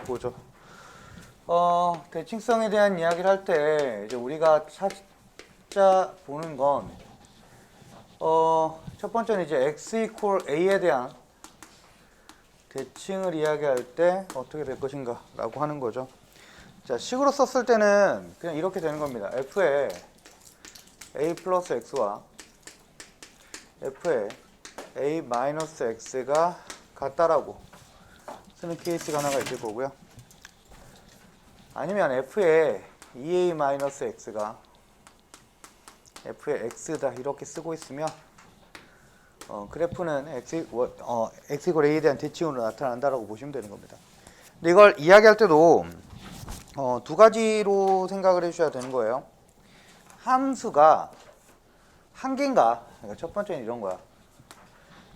보죠. 대칭성에 대한 이야기를 할 때 이제 우리가 찾자 보는 건 첫 번째는 이제 x 이퀄 a에 대한 대칭을 이야기할 때 어떻게 될 것인가 라고 하는 거죠. 자, 식으로 썼을 때는 그냥 이렇게 되는 겁니다. f의 a 플러스 x와 f의 a 마이너스 x가 같다라고 쓰는 케이스가 하나가 있을 거고요. 아니면 f의 2a 마이너스 x가 f의 x다 이렇게 쓰고 있으면 그래프는 x 이퀄 a에 대한 대칭으로 나타난다라고 보시면 되는 겁니다. 근데 이걸 이야기할 때도 두 가지로 생각을 해주셔야 되는 거예요. 함수가 한 개인가? 그러니까 첫 번째는 이런 거야.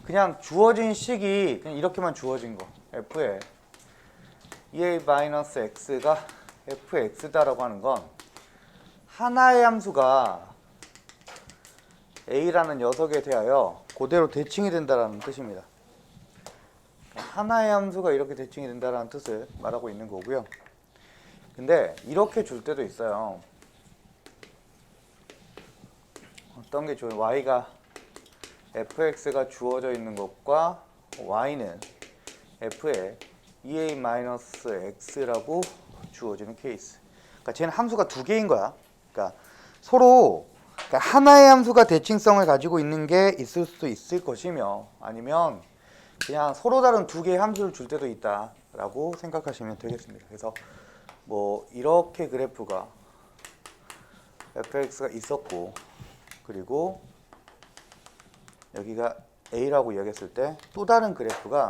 그냥 주어진 식이 그냥 이렇게만 주어진 거. f의 2a-x가 fx다라고 하는 건 하나의 함수가 a라는 녀석에 대하여 그대로 대칭이 된다라는 뜻입니다. 하나의 함수가 이렇게 대칭이 된다라는 뜻을 말하고 있는 거고요. 근데 이렇게 줄 때도 있어요. 어떤 게 좋아요? y가 fx가 주어져 있는 것과 y는 f의 2a-x라고 주어지는 케이스. 그러니까 쟤는 함수가 두 개인 거야. 그러니까 서로 하나의 함수가 대칭성을 가지고 있는 게 있을 수도 있을 것이며 아니면 그냥 서로 다른 두 개의 함수를 줄 때도 있다라고 생각하시면 되겠습니다. 그래서 뭐 이렇게 그래프가 fx가 있었고 그리고 여기가 a라고 이야기했을 때 또 다른 그래프가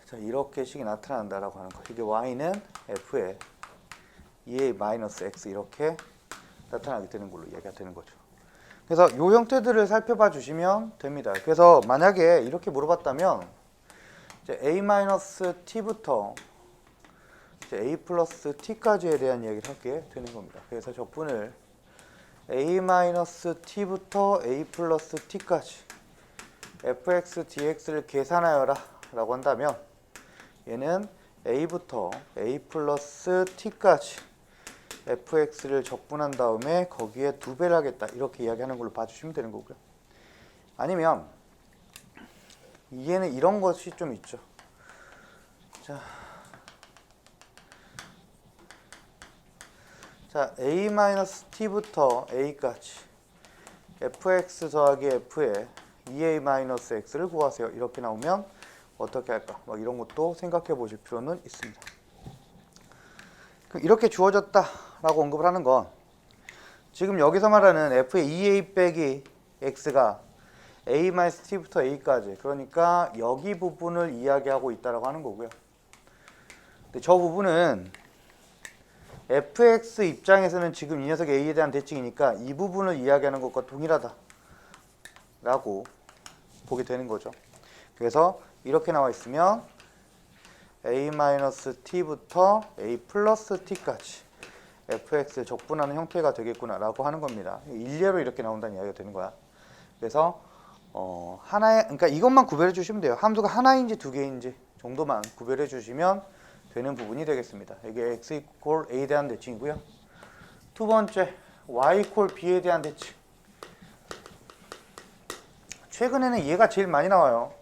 자 이렇게 식이 나타난다라고 하는 거. 이게 y는 f의 2a-x 이렇게 나타나게 되는 걸로 이야기가 되는 거죠. 그래서 이 형태들을 살펴봐 주시면 됩니다. 그래서 만약에 이렇게 물어봤다면 이제 a-t부터 이제 a 플러스 t까지에 대한 이야기를 하게 되는 겁니다. 그래서 적분을 a-t부터 a 플러스 t까지 fx dx를 계산하여라 라고 한다면 얘는 a부터 a 플러스 t까지 fx를 적분한 다음에 거기에 2배를 하겠다 이렇게 이야기하는 걸로 봐주시면 되는 거고요. 아니면 얘는 이런 것이 좀 있죠. 자 a-t부터 a까지 fx 더하기 f의 2a-x를 구하세요. 이렇게 나오면 어떻게 할까? 막 이런 것도 생각해 보실 필요는 있습니다. 이렇게 주어졌다라고 언급을 하는 건 지금 여기서 말하는 f의 2a 빼기 x가 a-t부터 a까지 그러니까 여기 부분을 이야기하고 있다라고 하는 거고요. 근데 저 부분은 fx 입장에서는 지금 이 녀석의 a에 대한 대칭이니까 이 부분을 이야기하는 것과 동일하다라고 보게 되는 거죠. 그래서 이렇게 나와 있으면 a-t부터 a 플러스 t까지 fx를 적분하는 형태가 되겠구나 라고 하는 겁니다. 일례로 이렇게 나온다는 이야기가 되는 거야. 그래서 하나의 그러니까 이것만 구별해 주시면 돼요. 함수가 하나인지 두 개인지 정도만 구별해 주시면 되는 부분이 되겠습니다. 이게 x 이퀄 a에 대한 대칭이고요. 두 번째 y 이퀄 b에 대한 대칭. 최근에는 얘가 제일 많이 나와요.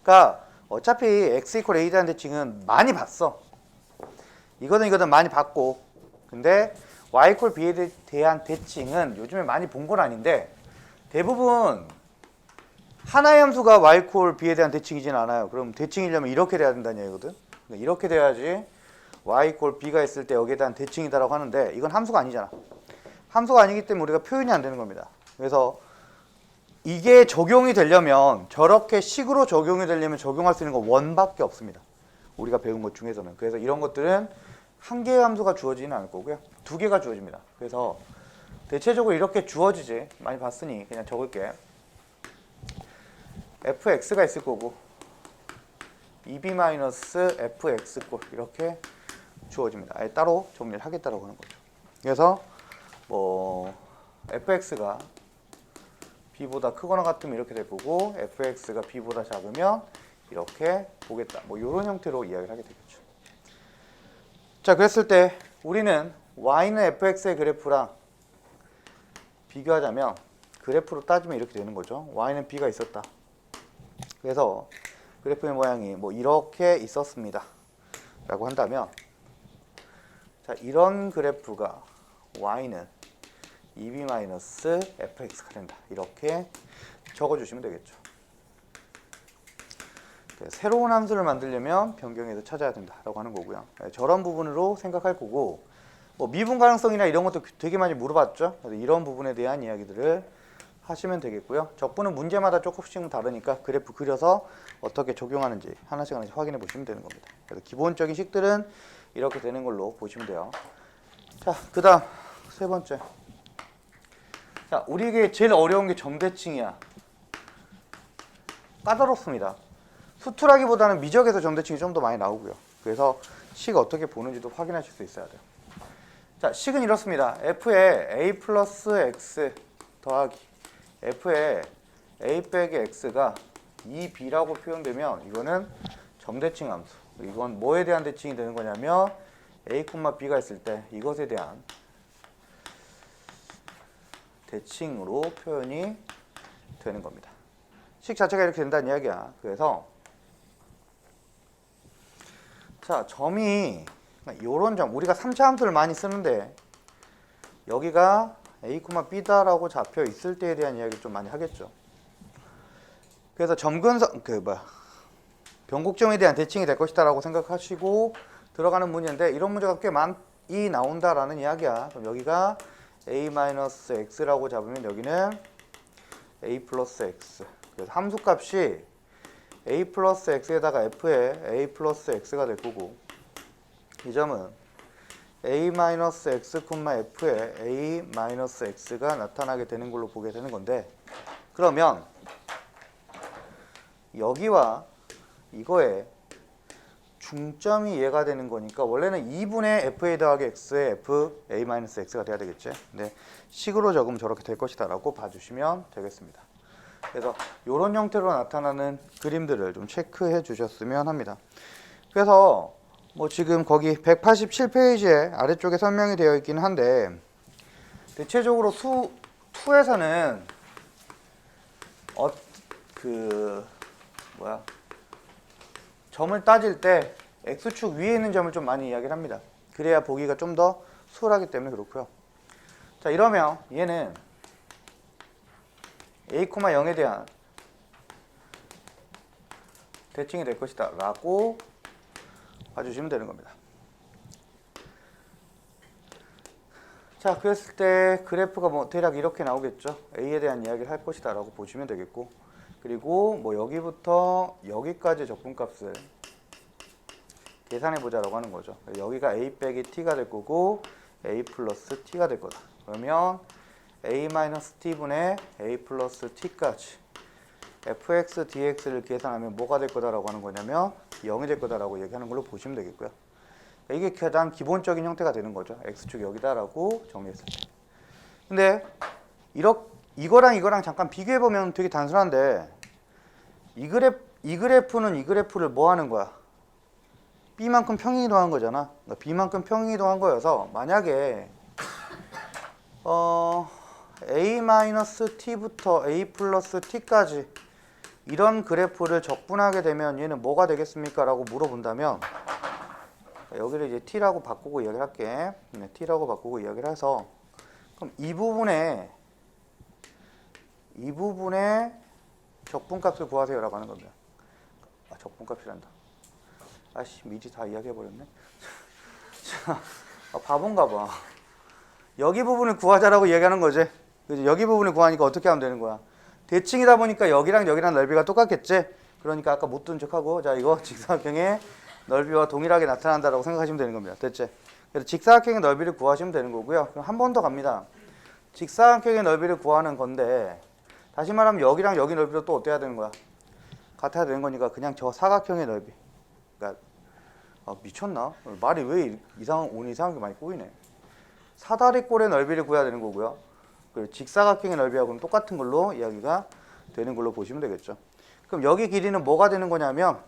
그러니까 어차피 x 이퀄 a에 대한 대칭은 많이 봤어. 이거든 많이 봤고 근데 y 이퀄 b에 대한 대칭은 요즘에 많이 본 건 아닌데 대부분 하나의 함수가 y 이퀄 b에 대한 대칭이지는 않아요. 그럼 대칭이려면 이렇게 돼야 된다는 얘기거든. 그러니까 이렇게 돼야지 y 이퀄 b가 있을 때 여기에 대한 대칭이다라고 하는데 이건 함수가 아니잖아. 함수가 아니기 때문에 우리가 표현이 안 되는 겁니다. 그래서 이게 적용이 되려면 저렇게 식으로 적용이 되려면 적용할 수 있는 건 원밖에 없습니다. 우리가 배운 것 중에서는. 그래서 이런 것들은 한 개의 함수가 주어지지는 않을 거고요. 두 개가 주어집니다. 그래서 대체적으로 이렇게 주어지지. 많이 봤으니 그냥 적을게. fx가 있을 거고 2b-fx 꼴 이렇게 주어집니다. 아예 따로 정리를 하겠다라고 하는 거죠. 그래서 뭐 fx가 b보다 크거나 같으면 이렇게 될 거고 fx가 b보다 작으면 이렇게 보겠다. 뭐 이런 형태로 이야기를 하게 되겠죠. 자, 그랬을 때 우리는 y는 fx의 그래프랑 비교하자면 그래프로 따지면 이렇게 되는 거죠. y는 b가 있었다. 그래서 그래프의 모양이 뭐 이렇게 있었습니다. 라고 한다면 자, 이런 그래프가 y는 2b-fx가 된다. 이렇게 적어주시면 되겠죠. 새로운 함수를 만들려면 변경해서 찾아야 된다라고 하는 거고요. 저런 부분으로 생각할 거고 뭐 미분 가능성이나 이런 것도 되게 많이 물어봤죠. 그래서 이런 부분에 대한 이야기들을 하시면 되겠고요. 적분은 문제마다 조금씩은 다르니까 그래프 그려서 어떻게 적용하는지 하나씩 확인해 보시면 되는 겁니다. 그래서 기본적인 식들은 이렇게 되는 걸로 보시면 돼요. 자, 그 다음 세 번째. 자, 우리에게 제일 어려운 게 점대칭이야. 까다롭습니다. 수투라기보다는 미적에서 점대칭이 좀 더 많이 나오고요. 그래서 식 어떻게 보는지도 확인하실 수 있어야 돼요. 자, 식은 이렇습니다. f에 a 플러스 x 더하기 f에 a 빼기 x가 2b라고 표현되면 이거는 점대칭 함수. 이건 뭐에 대한 대칭이 되는 거냐면 a, b가 있을 때 이것에 대한 대칭으로 표현이 되는 겁니다. 식 자체가 이렇게 된다는 이야기야. 그래서 자, 점이 요런 점, 우리가 3차 함수를 많이 쓰는데 여기가 a, b다라고 잡혀 있을 때에 대한 이야기를 좀 많이 하겠죠. 그래서 점근선 변곡점에 대한 대칭이 될 것이다라고 생각하시고 들어가는 문제인데 이런 문제가 꽤 많이 나온다라는 이야기야. 그럼 여기가 a-x라고 잡으면 여기는 a 플러스 x. 그래서 함수값이 a 플러스 x에다가 f에 a 플러스 x가 될 거고 이 점은 a 마이너스 x, f에 a 마이너스 x가 나타나게 되는 걸로 보게 되는 건데 그러면 여기와 이거에 중점이 이해가 되는 거니까 원래는 2분의 fa 더하기 x에 f a 마이너스 x가 돼야 되겠지. 근데 식으로 적으면 저렇게 될 것이다 라고 봐주시면 되겠습니다. 그래서 이런 형태로 나타나는 그림들을 좀 체크해 주셨으면 합니다. 그래서 뭐 지금 거기 187페이지에 아래쪽에 설명이 되어 있긴 한데 대체적으로 수 2에서는 점을 따질 때 x축 위에 있는 점을 좀 많이 이야기를 합니다. 그래야 보기가 좀 더 수월하기 때문에 그렇고요. 자, 이러면 얘는 a, 0에 대한 대칭이 될 것이다 라고 봐주시면 되는 겁니다. 자, 그랬을 때 그래프가 뭐 대략 이렇게 나오겠죠. a에 대한 이야기를 할 것이다 라고 보시면 되겠고 그리고 뭐 여기부터 여기까지 적분값을 계산해 보자라고 하는 거죠. 여기가 a 빼기 t가 될 거고 a 플러스 t가 될 거다. 그러면 a 마이너스 t분의 a 플러스 t까지 fx dx를 계산하면 뭐가 될 거다라고 하는 거냐면 0이 될 거다라고 얘기하는 걸로 보시면 되겠고요. 이게 가장 기본적인 형태가 되는 거죠. x축 여기다라고 정리했을 때. 근데 이거랑 잠깐 비교해 보면 되게 단순한데 이 그래프는 이 그래프를 뭐 하는 거야? b만큼 평행이동한 거잖아. 그러니까 b만큼 평행이동한 거여서 만약에 a-t부터 a 플러스 t까지 이런 그래프를 적분하게 되면 얘는 뭐가 되겠습니까? 라고 물어본다면 여기를 이제 t라고 바꾸고 이야기를 할게. 네, t라고 바꾸고 이야기를 해서 그럼 이 부분에 적분값을 구하세요 라고 하는 겁니다. 적분값이란다. 아씨, 미리 다 이야기해버렸네. 바본가 봐. 여기 부분을 구하자라고 이야기하는 거지. 그치? 여기 부분을 구하니까 어떻게 하면 되는 거야? 대칭이다 보니까 여기랑 여기랑 넓이가 똑같겠지? 그러니까 아까 못 든 척하고 자, 이거 직사각형의 넓이와 동일하게 나타난다라고 생각하시면 되는 겁니다. 됐지? 그래서 직사각형의 넓이를 구하시면 되는 거고요. 그럼 한 번 더 갑니다. 직사각형의 넓이를 구하는 건데 다시 말하면 여기랑 여기 넓이도 또 어때야 되는 거야? 같아야 되는 거니까 그냥 저 사각형의 넓이. 그러니까 미쳤나? 말이 왜 오늘 이상하게 많이 꼬이네. 사다리꼴의 넓이를 구해야 되는 거고요. 그리고 직사각형의 넓이하고는 똑같은 걸로 이야기가 되는 걸로 보시면 되겠죠. 그럼 여기 길이는 뭐가 되는 거냐면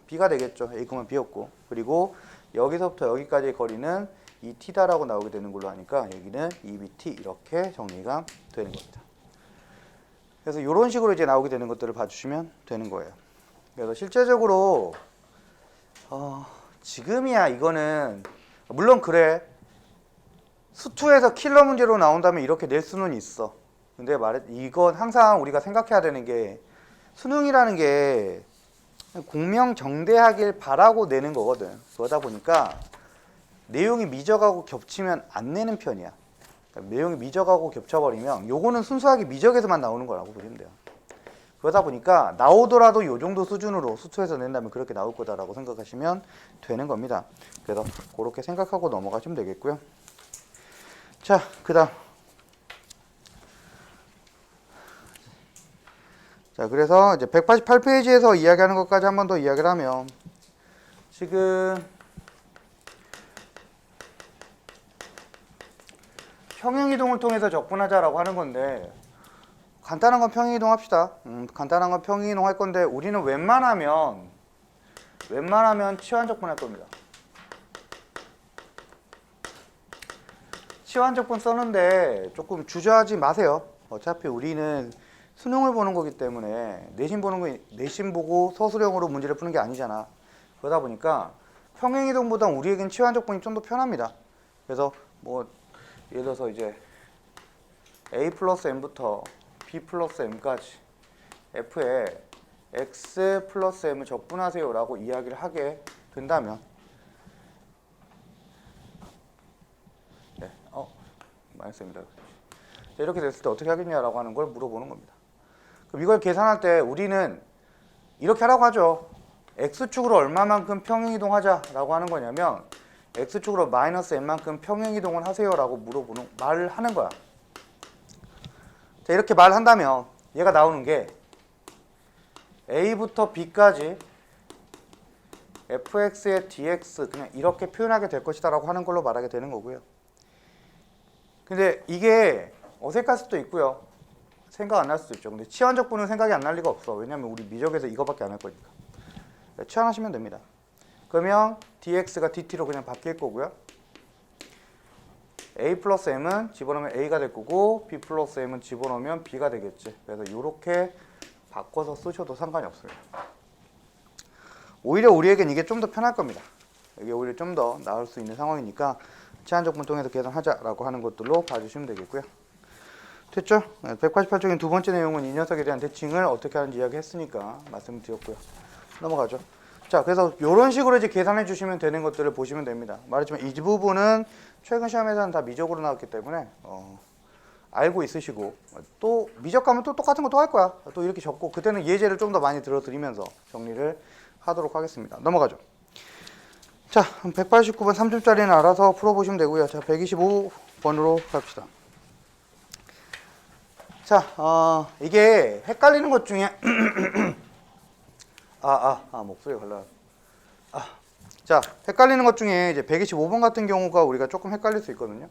b가 되겠죠. a, b였고, 그리고 여기서부터 여기까지의 거리는 2t다라고 나오게 되는 걸로 하니까 여기는 2bt 이렇게 정리가 되는 겁니다. 그래서 이런 식으로 이제 나오게 되는 것들을 봐주시면 되는 거예요. 그래서 실제적으로 지금이야 이거는 물론 그래 수투에서 킬러 문제로 나온다면 이렇게 낼 수는 있어. 근데 이건 항상 우리가 생각해야 되는 게 수능이라는 게 공명정대하길 바라고 내는 거거든. 그러다 보니까 내용이 미적하고 겹치면 안 내는 편이야. 그러니까 내용이 미적하고 겹쳐버리면 요거는 순수하게 미적에서만 나오는 거라고 보시면 돼요. 그러다 보니까 나오더라도 요 정도 수준으로 수투에서 낸다면 그렇게 나올 거다라고 생각하시면 되는 겁니다. 그래서 그렇게 생각하고 넘어가시면 되겠고요. 자, 그 다음. 자, 그래서 이제 188페이지에서 이야기하는 것까지 한 번 더 이야기를 하면 지금 평행이동을 통해서 적분하자라고 하는 건데 간단한 건 평행이동 합시다. 간단한 건 평행이동 할 건데 우리는 웬만하면 치환적분 할 겁니다. 치환적분 써는데 조금 주저하지 마세요. 어차피 우리는 수능을 보는 거기 때문에 내신 보고 서술형으로 문제를 푸는 게 아니잖아. 그러다 보니까 평행이동보다 우리에겐 치환적분이 좀 더 편합니다. 그래서 뭐 예를 들어서 이제 a 플러스 m부터 b 플러스 m까지 f에 x 플러스 m을 적분하세요 라고 이야기를 하게 된다면 네, 마이너스 m이다. 이렇게 됐을 때 어떻게 하겠냐라고 하는 걸 물어보는 겁니다. 그럼 이걸 계산할 때 우리는 이렇게 하라고 하죠. x축으로 얼마만큼 평행이동하자라고 하는 거냐면 x축으로 마이너스 m만큼 평행이동을 하세요라고 말을 하는 거야. 자, 이렇게 말한다면 얘가 나오는 게 a부터 b까지 fx의 dx 그냥 이렇게 표현하게 될 것이다 라고 하는 걸로 말하게 되는 거고요. 근데 이게 어색할 수도 있고요. 생각 안 날 수도 있죠. 근데 치환적분은 생각이 안 날 리가 없어. 왜냐면 우리 미적에서 이거밖에 안 할 거니까. 치환하시면 됩니다. 그러면 dx가 dt로 그냥 바뀔 거고요. a 플러스 m은 집어넣으면 a가 될 거고 b 플러스 m은 집어넣으면 b가 되겠지. 그래서 이렇게 바꿔서 쓰셔도 상관이 없어요. 오히려 우리에겐 이게 좀 더 편할 겁니다. 이게 오히려 좀 더 나을 수 있는 상황이니까 치환적분 통해서 계산하자라고 하는 것들로 봐주시면 되겠고요. 됐죠? 188쪽인 두 번째 내용은 이 녀석에 대한 대칭을 어떻게 하는지 이야기했으니까 말씀을 드렸고요. 넘어가죠. 자, 그래서 이런 식으로 이제 계산해 주시면 되는 것들을 보시면 됩니다. 말했지만 이 부분은 최근 시험에서는 다 미적으로 나왔기 때문에 알고 있으시고 또 미적 가면 또 똑같은 거 또 할 거야. 또 이렇게 적고 그때는 예제를 좀 더 많이 들어드리면서 정리를 하도록 하겠습니다. 넘어가죠. 자, 189번 3점짜리는 알아서 풀어보시면 되고요. 자, 125번으로 갑시다. 자, 이게 헷갈리는 것 중에 목소리가 갈라. 자, 헷갈리는 것 중에 이제 125번 같은 경우가 우리가 조금 헷갈릴 수 있거든요.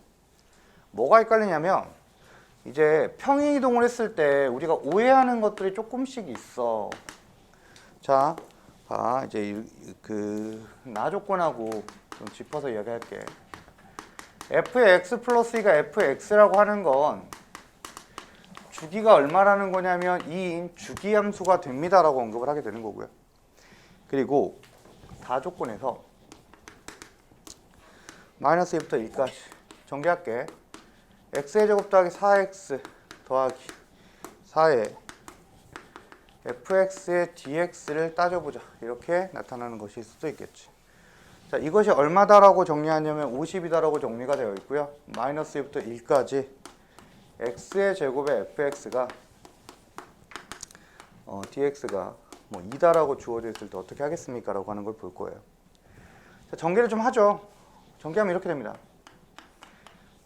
뭐가 헷갈리냐면 이제 평행이동을 했을 때 우리가 오해하는 것들이 조금씩 있어. 자, 이제 나 조건하고 좀 짚어서 이야기할게. f의 x 플러스 2가 f의 x라고 하는 건 주기가 얼마라는 거냐면 2인 주기함수가 됩니다라고 언급을 하게 되는 거고요. 그리고 다조건에서 마이너스 2부터 1까지 전개할게. x의 제곱 더하기 4x 더하기 4에 fx의 dx를 따져보자. 이렇게 나타나는 것일 수도 있겠지. 자, 이것이 얼마다라고 정리하냐면 50이다라고 정리가 되어 있고요. 마이너스 2부터 1까지 x의 제곱의 fx가 dx가 뭐 2다라고 주어져 있을 때 어떻게 하겠습니까? 라고 하는 걸 볼 거예요. 자, 전개를 좀 하죠. 전개하면 이렇게 됩니다.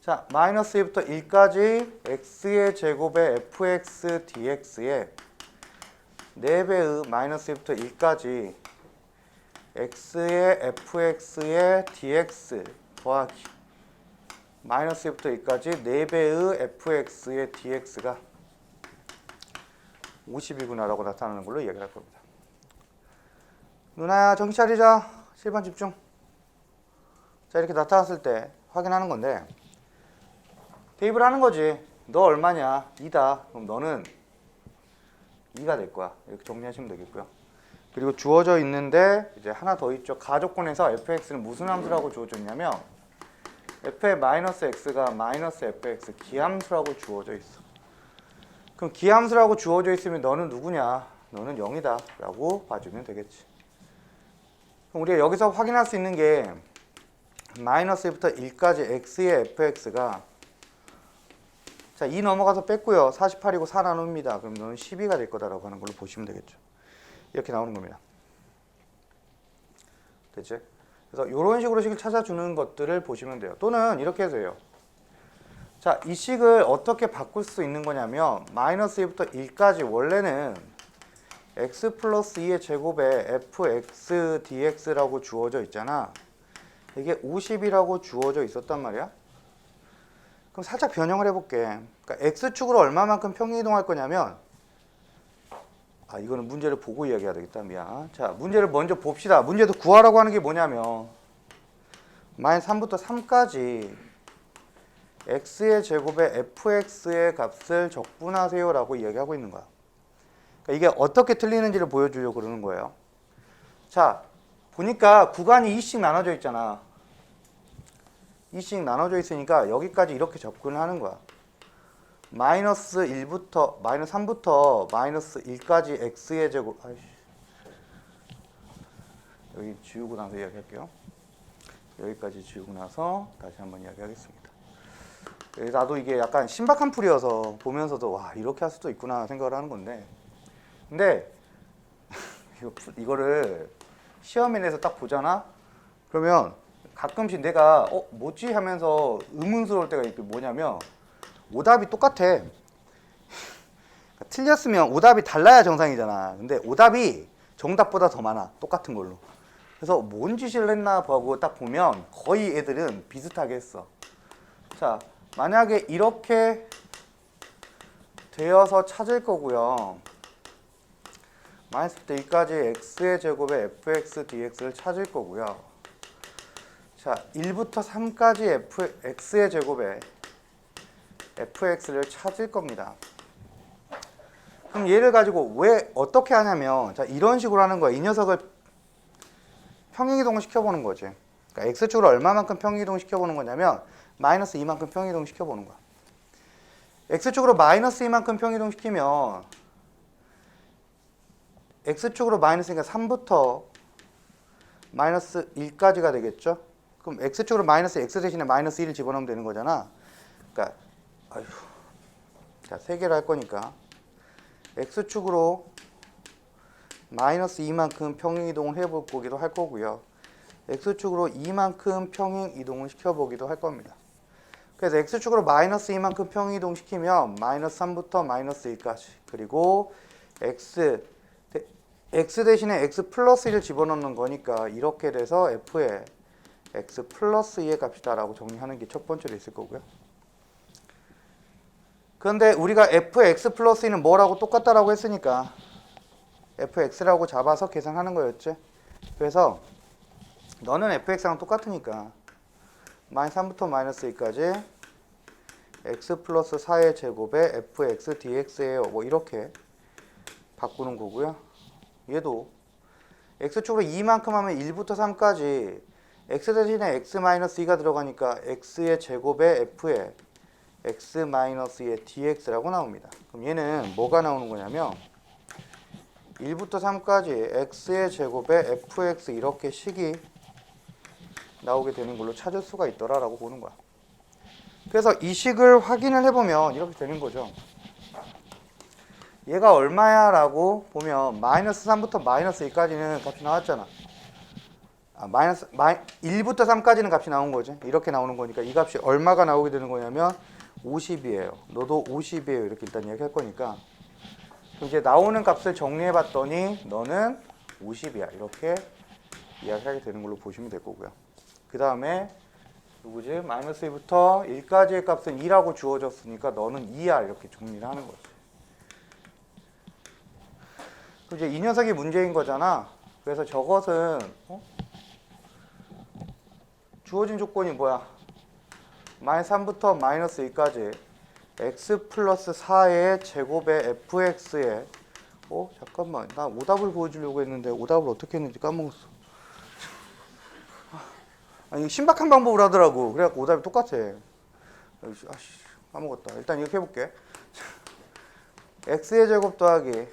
자, 마이너스 2부터 1까지 x의 제곱의 fx dx에 4배의 마이너스 2부터 1까지 x의 fx의 dx 더하기 마이너스 1부터 2까지 4배의 fx의 dx가 50이구나 라고 나타나는 걸로 이야기를 할 겁니다. 누나야 정신 차리자. 7번 집중. 자, 이렇게 나타났을 때 확인하는 건데 대입을 하는 거지. 너 얼마냐? 2다. 그럼 너는 2가 될 거야. 이렇게 정리하시면 되겠고요. 그리고 주어져 있는데 이제 하나 더 있죠. 가족권에서 fx는 무슨 함수라고 주어져 있냐면 f의 마이너스 x가 마이너스 fx 기함수라고 주어져 있어. 그럼 기함수라고 주어져 있으면 너는 누구냐? 너는 0이다 라고 봐주면 되겠지. 그럼 우리가 여기서 확인할 수 있는 게 마이너스 1부터 1까지 x의 fx가 자, 2 넘어가서 뺐고요. 48이고 4 나눕니다. 그럼 너는 12가 될 거다라고 하는 걸로 보시면 되겠죠. 이렇게 나오는 겁니다. 됐지? 그래서 이런 식으로 식을 찾아주는 것들을 보시면 돼요. 또는 이렇게 해서 해요. 자, 이 식을 어떻게 바꿀 수 있는 거냐면 마이너스 1부터 1까지 원래는 x 플러스 2의 제곱에 fx dx라고 주어져 있잖아. 이게 50이라고 주어져 있었단 말이야. 그럼 살짝 변형을 해볼게. 그러니까 x축으로 얼마만큼 평행이동할 거냐면 이거는 문제를 보고 이야기해야 되겠다. 미안. 자, 문제를 먼저 봅시다. 문제도 구하라고 하는 게 뭐냐면 마이너스 3부터 3까지 x의 제곱에 fx의 값을 적분하세요 라고 이야기하고 있는 거야. 그러니까 이게 어떻게 틀리는지를 보여주려고 그러는 거예요. 자, 보니까 구간이 2씩 나눠져 있잖아. 2씩 나눠져 있으니까 여기까지 이렇게 접근을 하는 거야. 마이너스 1부터 마이너스 3부터 마이너스 1까지 x의 제곱. 여기 지우고 나서 이야기할게요. 여기까지 지우고 나서 다시 한번 이야기하겠습니다. 나도 이게 약간 신박한 풀이어서 보면서도 와, 이렇게 할 수도 있구나 생각을 하는 건데, 근데 이거를 시험에 내서 딱 보잖아. 그러면 가끔씩 내가 뭐지 하면서 의문스러울 때가 있고, 뭐냐면 오답이 똑같아. 틀렸으면 오답이 달라야 정상이잖아. 근데 오답이 정답보다 더 많아. 똑같은 걸로. 그래서 뭔 짓을 했나 하고 딱 보면 거의 애들은 비슷하게 했어. 자, 만약에 이렇게 되어서 찾을 거고요. 마이너스 1까지 x의 제곱에 fx dx를 찾을 거고요. 자, 1부터 3까지 x의 제곱에 fx를 찾을 겁니다. 그럼 얘를 가지고 왜 어떻게 하냐면, 자, 이런 식으로 하는 거야. 이 녀석을 평행이동을 시켜보는 거지. 그러니까 x축으로 얼마만큼 평행이동을 시켜보는 거냐면 마이너스 2만큼 평행이동 시켜보는 거야. x축으로 마이너스 2만큼 평행이동 시키면 x축으로 마이너스니까 3부터 마이너스 1까지가 되겠죠. 그럼 x축으로 마이너스 x 대신에 마이너스 1을 집어넣으면 되는 거잖아. 그러니까 자, 3개를 할 거니까 x축으로 마이너스 2만큼 평행이동을 해볼 거기도 할 거고요. x축으로 2만큼 평행이동을 시켜보기도 할 겁니다. 그래서 x축으로 마이너스 2만큼 평행이동 시키면 마이너스 3부터 마이너스 1까지, 그리고 x 대신에 x 플러스 1을 집어넣는 거니까 이렇게 돼서 f의 x 플러스 2의 값이다 라고 정리하는 게 첫 번째로 있을 거고요. 그런데 우리가 f의 x 플러스 2는 뭐라고 똑같다라고 했으니까 fx라고 잡아서 계산하는 거였지. 그래서 너는 fx랑 똑같으니까 마이너스 3부터 마이너스 2까지 x 플러스 4의 제곱에 fx dx예요. 뭐 이렇게 바꾸는 거고요. 얘도 x축으로 2만큼 하면 1부터 3까지 x 대신에 x 마이너스 2가 들어가니까 x의 제곱에 f의 x 마이너스 2의 dx라고 나옵니다. 그럼 얘는 뭐가 나오는 거냐면 1부터 3까지 x의 제곱에 fx 이렇게 식이 나오게 되는 걸로 찾을 수가 있더라라고 보는 거야. 그래서 이 식을 확인을 해보면 이렇게 되는 거죠. 얘가 얼마야 라고 보면 마이너스 3부터 마이너스 2까지는 값이 나왔잖아. 1부터 3까지는 값이 나온 거지. 이렇게 나오는 거니까 이 값이 얼마가 나오게 되는 거냐면 50이에요. 너도 50이에요. 이렇게 일단 이야기할 거니까. 이제 나오는 값을 정리해 봤더니 너는 50이야. 이렇게 이야기하게 되는 걸로 보시면 될 거고요. 그 다음에 누구지? 마이너스 2부터 1까지의 값은 2라고 주어졌으니까 너는 2야 이렇게 정리를 하는 거지. 그럼 이제 이 녀석이 문제인 거잖아. 그래서 저것은 주어진 조건이 뭐야? 마이너스 3부터 마이너스 2까지 x 플러스 4의 제곱의 fx에 잠깐만 나 오답을 보여주려고 했는데 오답을 어떻게 했는지 까먹었어. 아니 신박한 방법을 하더라고. 그래갖고 오답이 똑같아. 아씨 까먹었다. 일단 이렇게 해볼게. x의 제곱 더하기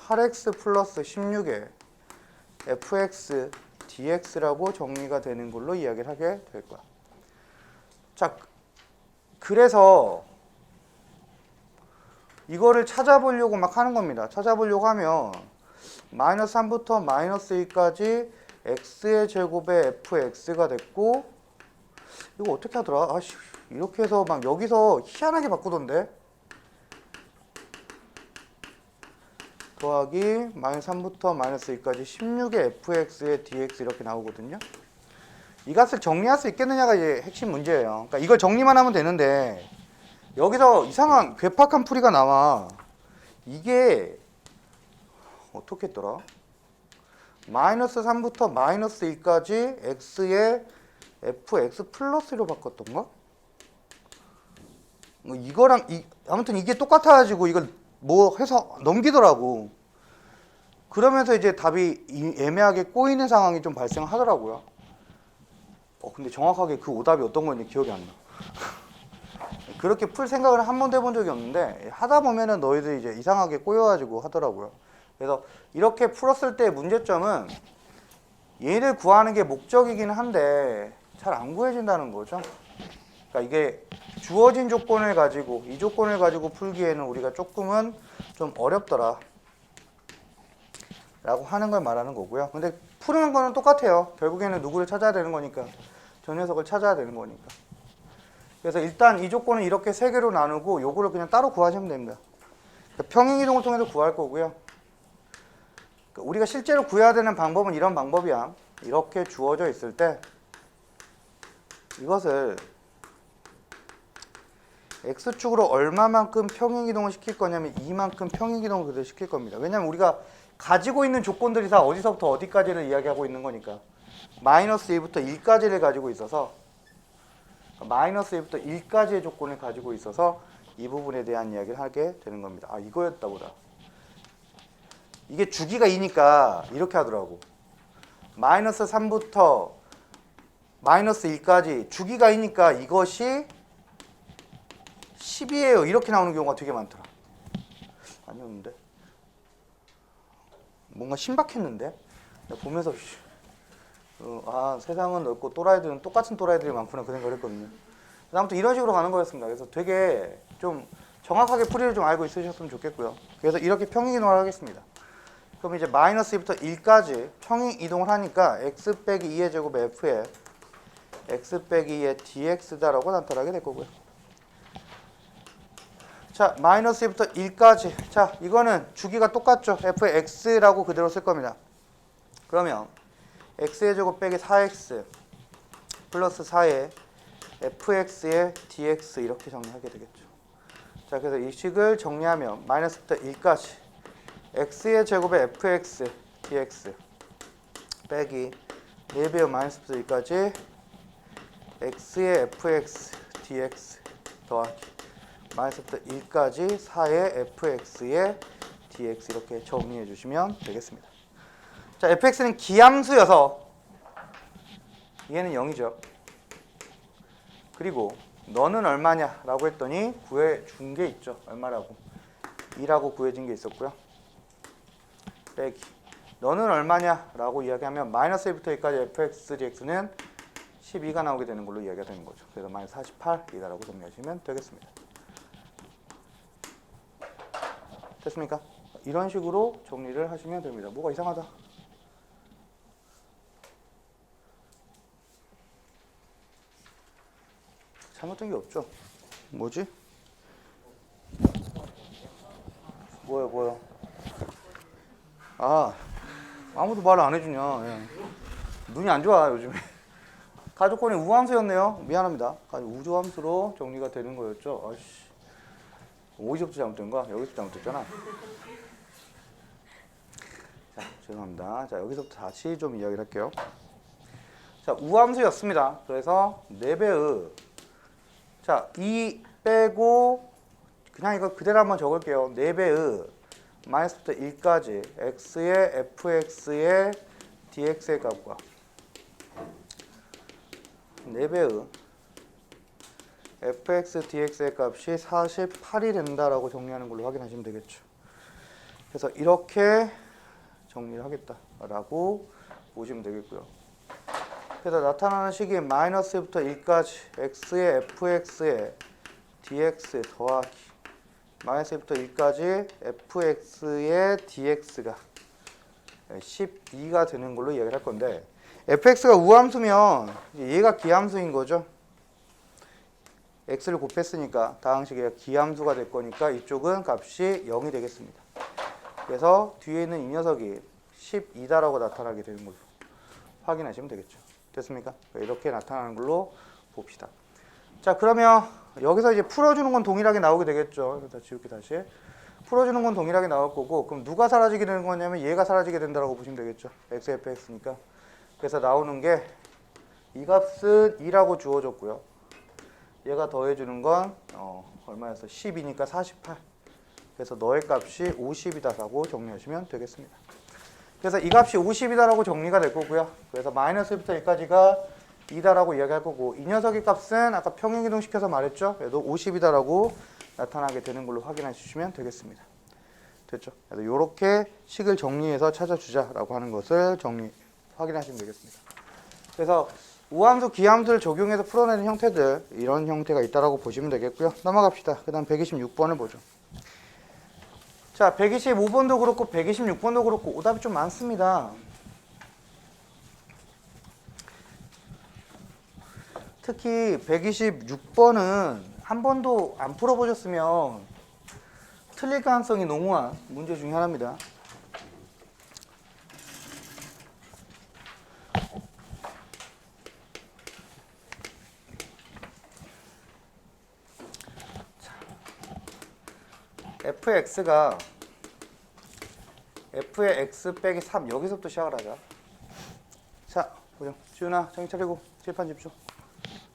8x 플러스 16의 fx dx라고 정리가 되는 걸로 이야기를 하게 될 거야. 자, 그래서 이거를 찾아보려고 막 하는 겁니다. 찾아보려고 하면 마이너스 3부터 마이너스 2까지 x의 제곱에 fx가 됐고 이거 어떻게 하더라? 아씨 이렇게 해서 막 여기서 희한하게 바꾸던데 더하기 마이너스 3부터 마이너스 2까지 16의 fx의 dx 이렇게 나오거든요. 이 값을 정리할 수 있겠느냐가 이제 핵심 문제예요. 그러니까 이걸 정리만 하면 되는데 여기서 이상한 괴팍한 풀이가 나와. 이게 어떻게 했더라? 마이너스 3부터 마이너스 2까지 x의 fx 플러스로 바꿨던가? 뭐 이거랑 아무튼 이게 똑같아가지고 이걸 뭐 해서 넘기더라고. 그러면서 이제 답이 애매하게 꼬이는 상황이 좀 발생하더라고요. 근데 정확하게 그 오답이 어떤 건지 기억이 안 나. 그렇게 풀 생각을 한 번도 해본 적이 없는데 하다 보면은 너희들이 이제 이상하게 꼬여가지고 하더라고요. 그래서 이렇게 풀었을 때 문제점은 얘를 구하는 게 목적이긴 한데 잘 안 구해진다는 거죠. 그러니까 이게 주어진 조건을 가지고 이 조건을 가지고 풀기에는 우리가 조금은 좀 어렵더라 라고 하는 걸 말하는 거고요. 근데 푸는 거는 똑같아요. 결국에는 누구를 찾아야 되는 거니까 저 녀석을 찾아야 되는 거니까. 그래서 일단 이 조건은 이렇게 세 개로 나누고 요거를 그냥 따로 구하시면 됩니다. 그러니까 평행이동을 통해서 구할 거고요. 그러니까 우리가 실제로 구해야 되는 방법은 이런 방법이야. 이렇게 주어져 있을 때 이것을 x축으로 얼마만큼 평행이동을 시킬 거냐면 이만큼 평행이동을 그대로 시킬 겁니다. 왜냐면 우리가 가지고 있는 조건들이 다 어디서부터 어디까지를 이야기하고 있는 거니까 마이너스 1부터 1까지를 가지고 있어서 마이너스 1부터 1까지의 조건을 가지고 있어서 이 부분에 대한 이야기를 하게 되는 겁니다. 아 이거였다 보다. 이게 주기가 2니까 이렇게 하더라고. 마이너스 3부터 마이너스 1까지 주기가 2니까 이것이 10이에요. 이렇게 나오는 경우가 되게 많더라. 아니었는데? 뭔가 신박했는데? 내가 보면서 세상은 넓고 또라이들은 똑같은 또라이들이 많구나 그 생각을 했거든요. 아무튼 이런 식으로 가는 거였습니다. 그래서 되게 좀 정확하게 풀이를 좀 알고 있으셨으면 좋겠고요. 그래서 이렇게 평행이동을 하겠습니다. 그럼 이제 마이너스 2부터 1까지 평행이동을 하니까 x 빼기 2의 제곱에 f에 x 빼기 2의 dx다라고 나타나게 될 거고요. 자, 마이너스 2부터 1까지. 자, 이거는 주기가 똑같죠. f의 x라고 그대로 쓸 겁니다. 그러면 x의 제곱 빼기 4x 플러스 4의 fx의 dx 이렇게 정리하게 되겠죠. 자, 그래서 이 식을 정리하면 마이너스부터 1까지 x의 제곱에 fx dx 빼기 4배의 마이너스부터 1까지 x의 fx dx 더하기 마이너스부터 1까지 4의 fx의 dx 이렇게 정리해 주시면 되겠습니다. 자, fx는 기함수여서 얘는 0이죠. 그리고 너는 얼마냐 라고 했더니 구해준 게 있죠. 얼마라고? 2라고 구해진 게 있었고요. 빼기 너는 얼마냐 라고 이야기하면 마이너스 1부터 2까지 fx dx는 12가 나오게 되는 걸로 이야기가 되는 거죠. 그래서 마이너스 48이다라고 정리하시면 되겠습니다. 됐습니까? 이런 식으로 정리를 하시면 됩니다. 뭐가 이상하다. 잘못된 게 없죠. 뭐지? 뭐야? 아무도 말을 안 해주냐. 야. 눈이 안 좋아 요즘에. 가족권이 우함수였네요. 미안합니다. 우주함수로 정리가 되는 거였죠. 아이씨. 어디서부터 잘못된 거야? 여기서 잘못됐잖아. 자, 죄송합니다. 자, 여기서부터 다시 좀 이야기를 할게요. 자, 우함수였습니다. 그래서 4배의 자, 2 빼고 그냥 이거 그대로 한번 적을게요. 4배의 마이너스부터 1까지 x의 fx의 dx의 값과 4배의 fx dx의 값이 48이 된다라고 정리하는 걸로 확인하시면 되겠죠. 그래서 이렇게 정리를 하겠다라고 보시면 되겠고요. 그래서 나타나는 식이 마이너스부터 1까지 x의 fx의 dx 더하기 마이너스부터 1까지 fx의 dx가 12가 되는 걸로 이야기를 할 건데 fx가 우함수면 얘가 기함수인 거죠. x를 곱했으니까 다항식이 기함수가 될 거니까 이쪽은 값이 0이 되겠습니다. 그래서 뒤에 있는 이 녀석이 12다라고 나타나게 되는 걸로 확인하시면 되겠죠. 됐습니까? 이렇게 나타나는 걸로 봅시다. 자, 그러면 여기서 이제 풀어주는 건 동일하게 나오게 되겠죠. 일단 지울게 다시. 풀어주는 건 동일하게 나올 거고, 그럼 누가 사라지게 되는 거냐면 얘가 사라지게 된다고 보시면 되겠죠. x, fx니까. 그래서 나오는 게 이 값은 2라고 주어졌고요. 얘가 더해주는 건 얼마였어? 10이니까 48. 그래서 너의 값이 50이다라고 정리하시면 되겠습니다. 그래서 이 값이 50이다라고 정리가 될 거고요. 그래서 마이너스부터 1까지가 2다라고 이야기할 거고 이 녀석의 값은 아까 평행이동시켜서 말했죠. 얘도 50이다라고 나타나게 되는 걸로 확인해 주시면 되겠습니다. 됐죠? 그래서 이렇게 식을 정리해서 찾아주자라고 하는 것을 확인하시면 되겠습니다. 그래서 우함수, 기함수를 적용해서 풀어내는 형태들 이런 형태가 있다라고 보시면 되겠고요. 넘어갑시다. 그 다음 126번을 보죠. 자, 125번도 그렇고 126번도 그렇고 오답이 좀 많습니다. 특히 126번은 한 번도 안 풀어보셨으면 틀릴 가능성이 농후한 문제 중에 하나입니다. fx가 f의 x 빼기 3 여기서부터 시작을 하자. 자, 보죠. 지훈아 정신 차리고 칠판 집중.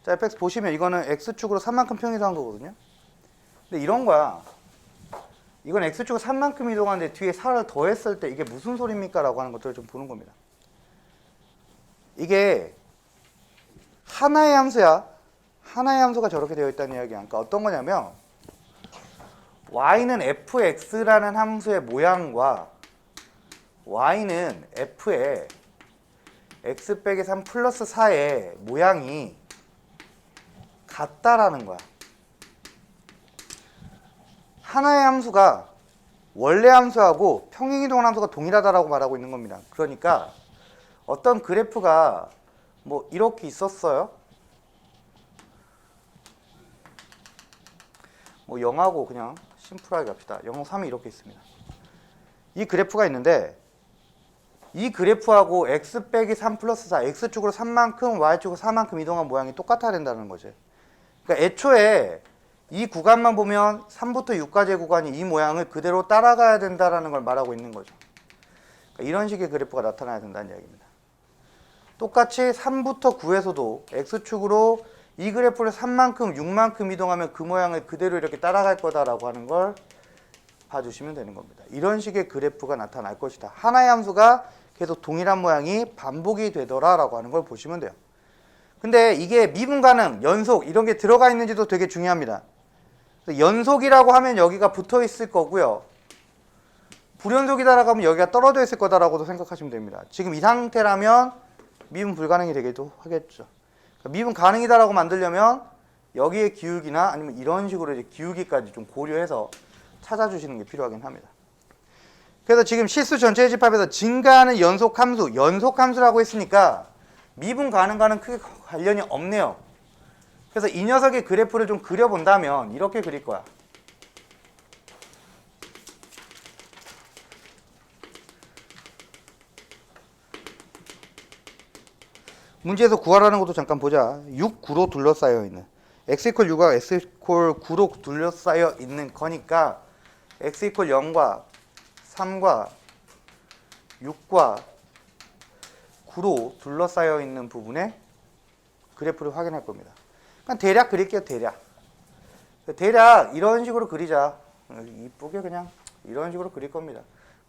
자, fx 보시면 이거는 x축으로 3만큼 평이동한 거거든요. 근데 이런 거야. 이건 x축으로 3만큼 이동하는데 뒤에 4를 더했을 때 이게 무슨 소리입니까? 라고 하는 것들을 좀 보는 겁니다. 이게 하나의 함수야. 하나의 함수가 저렇게 되어 있다는 이야기야. 그러니까 어떤 거냐면 y는 fx라는 함수의 모양과 y는 f의 x 빼기 3 플러스 4의 모양이 같다라는 거야. 하나의 함수가 원래 함수하고 평행이동한 함수가 동일하다라고 말하고 있는 겁니다. 그러니까 어떤 그래프가 뭐 이렇게 있었어요. 뭐 0하고 그냥 심플하게 갑시다. 0, 3이 이렇게 있습니다. 이 그래프가 있는데 이 그래프하고 x 빼기 3 플러스 4 x축으로 3만큼 y축으로 4만큼 이동한 모양이 똑같아야 된다는 거지. 그러니까 애초에 이 구간만 보면 3부터 6까지의 구간이 이 모양을 그대로 따라가야 된다는 걸 말하고 있는 거죠. 그러니까 이런 식의 그래프가 나타나야 된다는 이야기입니다. 똑같이 3부터 9에서도 x축으로 이 그래프를 3만큼 6만큼 이동하면 그 모양을 그대로 이렇게 따라갈 거다라고 하는 걸 봐주시면 되는 겁니다. 이런 식의 그래프가 나타날 것이다. 하나의 함수가 계속 동일한 모양이 반복이 되더라라고 하는 걸 보시면 돼요. 근데 이게 미분 가능, 연속 이런 게 들어가 있는지도 되게 중요합니다. 연속이라고 하면 여기가 붙어 있을 거고요. 불연속이다라고 하면 여기가 떨어져 있을 거다라고도 생각하시면 됩니다. 지금 이 상태라면 미분 불가능이 되기도 하겠죠. 그러니까 미분 가능이다라고 만들려면 여기에 기울기나 아니면 이런 식으로 이제 기울기까지 좀 고려해서 찾아주시는 게 필요하긴 합니다. 그래서 지금 실수 전체 집합에서 증가하는 연속함수라고 했으니까 미분 가능과는 크게 관련이 없네요. 그래서 이 녀석의 그래프를 좀 그려본다면 이렇게 그릴 거야. 문제에서 구하라는 것도 잠깐 보자. 6, 9로 둘러싸여 있는 x 이퀄 6과 x 이퀄 9로 둘러싸여 있는 거니까 x 이퀄 0과 3과 6과 9로 둘러싸여 있는 부분에 그래프를 확인할 겁니다. 그냥 대략 그릴게요. 대략 이런 식으로 그리자. 이쁘게 그냥 이런 식으로 그릴 겁니다.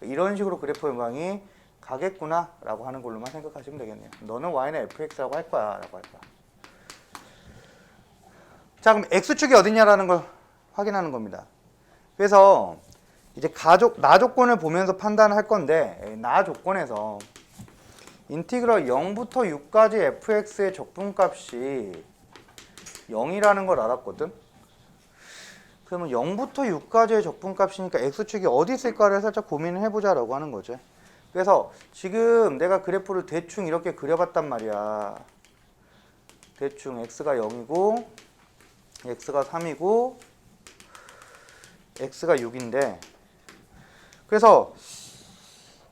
이런 식으로 그래프 영광이 가겠구나 라고 하는 걸로만 생각하시면 되겠네요. 너는 y는 fx라고 할 거야 라고 할 거야. 자, 그럼 x축이 어디냐라는 걸 확인하는 겁니다. 그래서 이제 나 조건을 보면서 판단할 건데, 나 조건에서 인티그럴 0부터 6까지 fx의 적분값이 0이라는 걸 알았거든. 그러면 0부터 6까지의 적분값이니까 x축이 어디 있을까를 살짝 고민을 해보자 라고 하는 거죠. 그래서 지금 내가 그래프를 대충 이렇게 그려봤단 말이야. 대충 x가 0이고 x가 3이고 x가 6인데, 그래서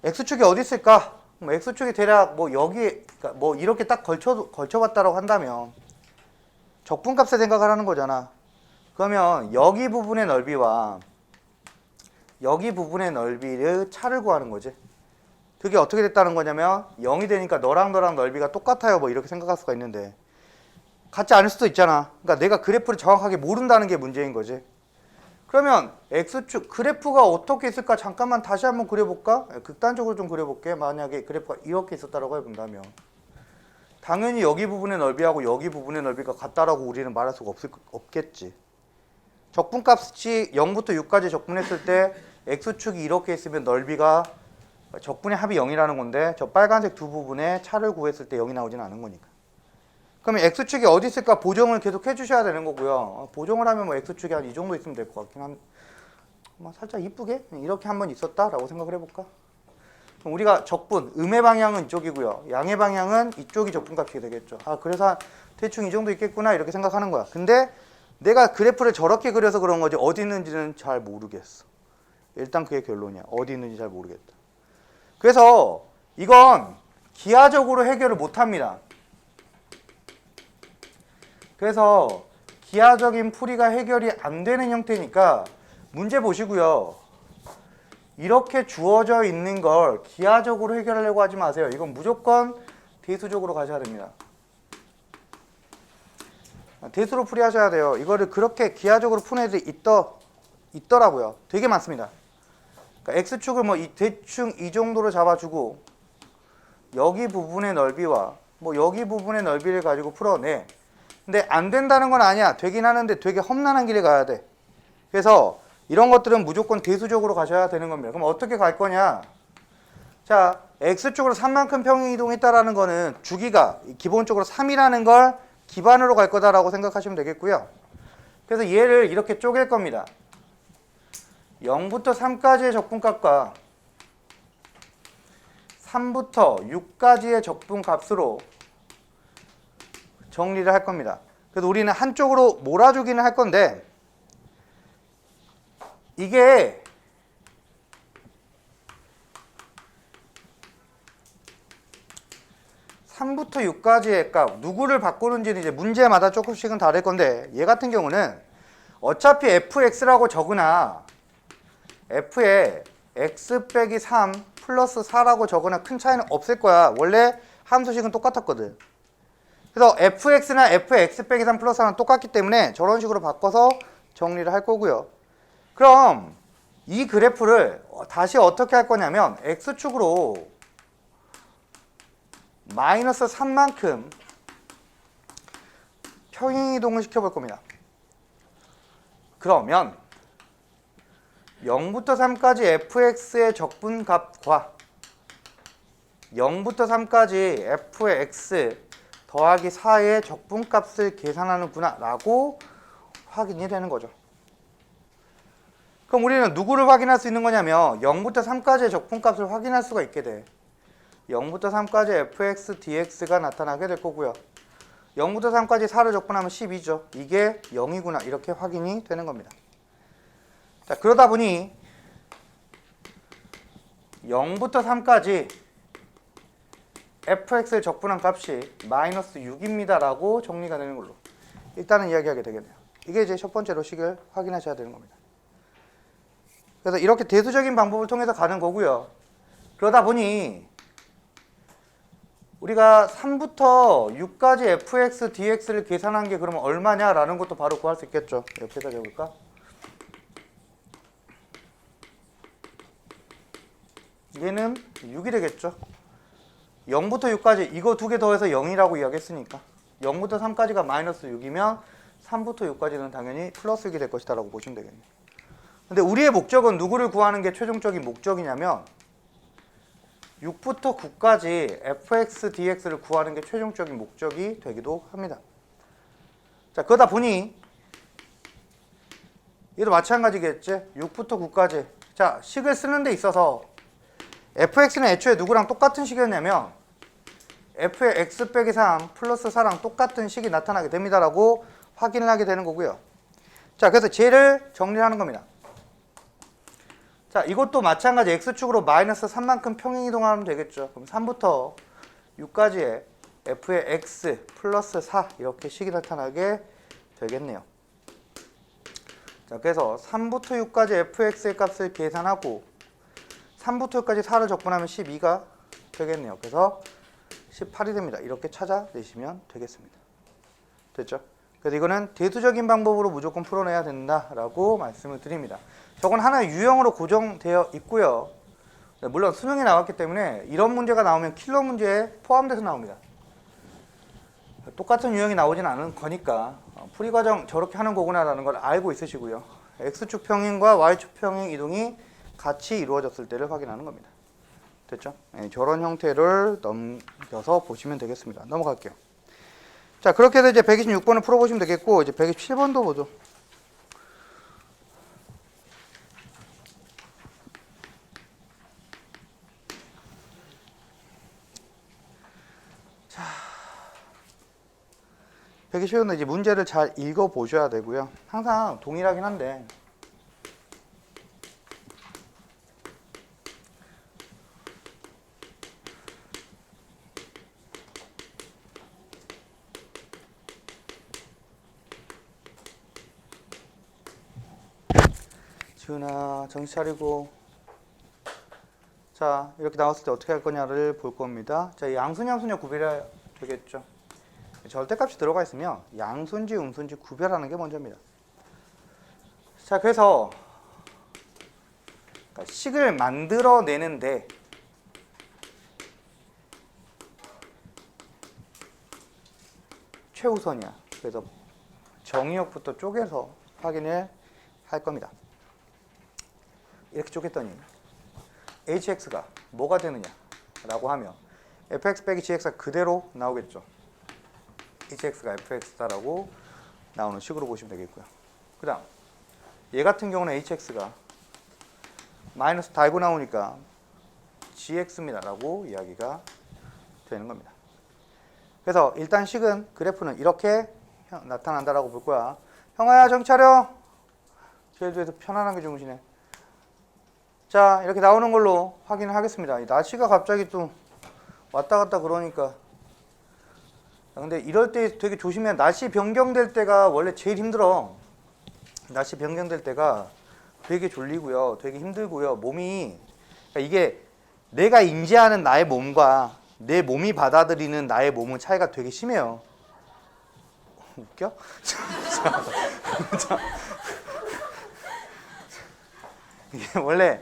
x축이 어디 있을까? x축이 대략 뭐 여기, 그러니까 뭐 이렇게 딱 걸쳐봤다라고 한다면 적분값에 생각을 하는 거잖아. 그러면 여기 부분의 넓이와 여기 부분의 넓이를 차를 구하는 거지. 그게 어떻게 됐다는 거냐면 0이 되니까 너랑 넓이가 똑같아요 뭐 이렇게 생각할 수가 있는데, 같지 않을 수도 있잖아. 그러니까 내가 그래프를 정확하게 모른다는 게 문제인 거지. 그러면 x축 그래프가 어떻게 있을까 잠깐만 다시 한번 그려볼까? 극단적으로 좀 그려볼게. 만약에 그래프가 이렇게 있었다라고 해본다면 당연히 여기 부분의 넓이하고 여기 부분의 넓이가 같다라고 우리는 말할 수가 없겠지. 적분값이 0부터 6까지 적분했을 때 x축이 이렇게 있으면 넓이가 적분의 합이 0이라는 건데, 저 빨간색 두 부분에 차를 구했을 때 0이 나오지는 않은 거니까. 그러면 x축이 어디 있을까 보정을 계속 해주셔야 되는 거고요. 보정을 하면 뭐 x축이 한 이 정도 있으면 될 것 같긴 한, 뭐 살짝 이쁘게 이렇게 한번 있었다라고 생각을 해볼까? 그럼 우리가 적분, 음의 방향은 이쪽이고요. 양의 방향은 이쪽이 적분값이 되겠죠. 그래서 대충 이 정도 있겠구나 이렇게 생각하는 거야. 근데 내가 그래프를 저렇게 그려서 그런 거지 어디 있는지는 잘 모르겠어. 일단 그게 결론이야. 어디 있는지 잘 모르겠다. 그래서 이건 기하적으로 해결을 못합니다. 그래서 기하적인 풀이가 해결이 안 되는 형태니까 문제 보시고요. 이렇게 주어져 있는 걸 기하적으로 해결하려고 하지 마세요. 이건 무조건 대수적으로 가셔야 됩니다. 대수로 풀이하셔야 돼요. 이거를 그렇게 기하적으로 푸는 애들이 있더라고요. 되게 많습니다. 그러니까 x축을 뭐 대충 이 정도로 잡아주고 여기 부분의 넓이와 뭐 여기 부분의 넓이를 가지고 풀어내. 근데 안 된다는 건 아니야. 되긴 하는데 되게 험난한 길을 가야 돼. 그래서 이런 것들은 무조건 대수적으로 가셔야 되는 겁니다. 그럼 어떻게 갈 거냐? 자, x축으로 3만큼 평행이동했다라는 거는 주기가 기본적으로 3이라는 걸 기반으로 갈 거다라고 생각하시면 되겠고요. 그래서 얘를 이렇게 쪼갤 겁니다. 0부터 3까지의 적분값과 3부터 6까지의 적분값으로 정리를 할 겁니다. 그래서 우리는 한쪽으로 몰아주기는 할 건데, 이게 (3부터 6까지의 값) 누구를 바꾸는지는 이제 문제마다 조금씩은 다를 건데, 얘 같은 경우는 어차피 fx라고 적으나 f에 x 빼기 3 플러스 4라고 적으나 큰 차이는 없을 거야. 원래 함수식은 똑같았거든. 그래서 fx나 fx 빼기 3 플러스 4는 똑같기 때문에 저런 식으로 바꿔서 정리를 할 거고요. 그럼 이 그래프를 다시 어떻게 할 거냐면 x축으로 마이너스 3만큼 평행이동을 시켜볼 겁니다. 그러면 0부터 3까지 fx의 적분값과 0부터 3까지 f의 x 더하기 4의 적분값을 계산하는구나 라고 확인이 되는 거죠. 그럼 우리는 누구를 확인할 수 있는 거냐면 0부터 3까지의 적분값을 확인할 수가 있게 돼. 0부터 3까지 fx dx가 나타나게 될 거고요. 0부터 3까지 4를 적분하면 12죠. 이게 0이구나 이렇게 확인이 되는 겁니다. 자, 그러다 보니 0부터 3까지 fx를 적분한 값이 마이너스 6입니다 라고 정리가 되는 걸로 일단은 이야기하게 되겠네요. 이게 이제 첫 번째로 식을 확인하셔야 되는 겁니다. 그래서 이렇게 대수적인 방법을 통해서 가는 거고요. 그러다 보니 우리가 3부터 6까지 fx, dx를 계산한 게 그러면 얼마냐라는 것도 바로 구할 수 있겠죠. 옆에다 적을까? 얘는 6이 되겠죠. 0부터 6까지 이거 두 개 더해서 0이라고 이야기했으니까 0부터 3까지가 마이너스 6이면 3부터 6까지는 당연히 플러스 6이 될 것이다 라고 보시면 되겠네요. 근데 우리의 목적은 누구를 구하는 게 최종적인 목적이냐면 6부터 9까지 fx, dx를 구하는 게 최종적인 목적이 되기도 합니다. 자, 그러다 보니 얘도 마찬가지겠지. 6부터 9까지. 자, 식을 쓰는 데 있어서 fx는 애초에 누구랑 똑같은 식이었냐면 f의 x 빼기 3 플러스 4랑 똑같은 식이 나타나게 됩니다라고 확인을 하게 되는 거고요. 자, 그래서 쟤를 정리하는 겁니다. 자, 이것도 마찬가지 x축으로 마이너스 3만큼 평행이동하면 되겠죠. 그럼 3부터 6까지의 f의 x 플러스 4 이렇게 식이 나타나게 되겠네요. 자, 그래서 3부터 6까지 fx의 값을 계산하고 3부터 6까지 4를 적분하면 12가 되겠네요. 그래서 18이 됩니다. 이렇게 찾아내시면 되겠습니다. 됐죠? 그래서 이거는 대수적인 방법으로 무조건 풀어내야 된다라고 말씀을 드립니다. 저건 하나의 유형으로 고정되어 있고요. 물론 수능에 나왔기 때문에 이런 문제가 나오면 킬러 문제에 포함돼서 나옵니다. 똑같은 유형이 나오진 않은 거니까 풀이 과정 저렇게 하는 거구나라는 걸 알고 있으시고요. x축 평행과 y축 평행 이동이 같이 이루어졌을 때를 확인하는 겁니다. 됐죠? 네, 저런 형태를 넘겨서 보시면 되겠습니다. 넘어갈게요. 자, 그렇게 해서 이제 126번을 풀어보시면 되겠고, 이제 127번도 보죠. 자, 127번은 이제 문제를 잘 읽어 보셔야 되고요. 항상 동일하긴 한데, 지훈아 정신 차리고. 자, 이렇게 나왔을 때 어떻게 할 거냐를 볼 겁니다. 자, 양순 양순요 구별해야 되겠죠. 절대값이 들어가 있으면 양순지 음순지 구별하는 게 먼저입니다. 자, 그래서 식을 만들어내는데 최우선이야. 그래서 정의역부터 쪼개서 확인을 할 겁니다. 이렇게 쪼갰더니 hx가 뭐가 되느냐 라고 하면 fx 빼기 gx가 그대로 나오겠죠. hx가 fx다라고 나오는 식으로 보시면 되겠고요. 그 다음 얘 같은 경우는 hx가 마이너스 달고 나오니까 gx입니다 라고 이야기가 되는 겁니다. 그래서 일단 식은 그래프는 이렇게 나타난다라고 볼 거야. 형아야 정신 차려. 제주에서 편안하게 주무시네. 자, 이렇게 나오는 걸로 확인을 하겠습니다. 이 날씨가 갑자기 또 왔다 갔다 그러니까. 근데 이럴 때 되게 조심해야. 날씨 변경될 때가 원래 제일 힘들어. 날씨 변경될 때가 되게 졸리고요. 되게 힘들고요. 몸이, 그러니까 이게 내가 인지하는 나의 몸과 내 몸이 받아들이는 나의 몸은 차이가 되게 심해요. 웃겨? 이게 원래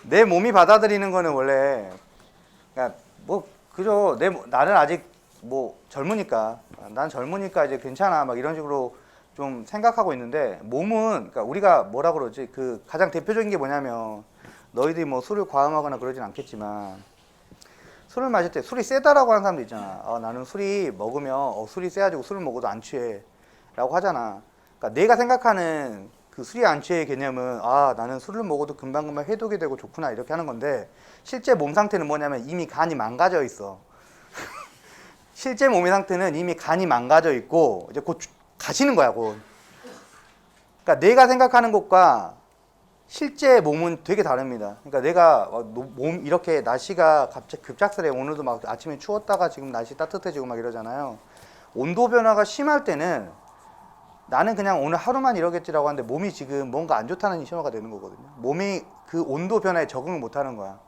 내 몸이 받아들이는 거는 원래, 그러니까 뭐 그죠. 나는 아직 뭐 젊으니까, 난 젊으니까 이제 괜찮아 막 이런 식으로 좀 생각하고 있는데, 몸은, 그러니까 우리가 뭐라 그러지, 그 가장 대표적인 게 뭐냐면, 너희들이 뭐 술을 과음하거나 그러진 않겠지만 술을 마실 때 술이 세다라고 하는 사람도 있잖아. 나는 술이 먹으면 술이 세가지고 술을 먹어도 안 취해 라고 하잖아. 그러니까 내가 생각하는 그 술이 안 취해의 개념은 나는 술을 먹어도 금방금방 해독이 되고 좋구나 이렇게 하는 건데, 실제 몸 상태는 뭐냐면 이미 간이 망가져 있어. 실제 몸의 상태는 이미 간이 망가져 있고 이제 곧 가시는 거야 곧. 그러니까 내가 생각하는 것과 실제 몸은 되게 다릅니다. 그러니까 내가 몸 이렇게 날씨가 갑자기 급작스레 오늘도 막 아침에 추웠다가 지금 날씨 따뜻해지고 막 이러잖아요. 온도 변화가 심할 때는 나는 그냥 오늘 하루만 이러겠지라고 하는데 몸이 지금 뭔가 안 좋다는 신호가 되는 거거든요. 몸이 그 온도 변화에 적응을 못 하는 거야.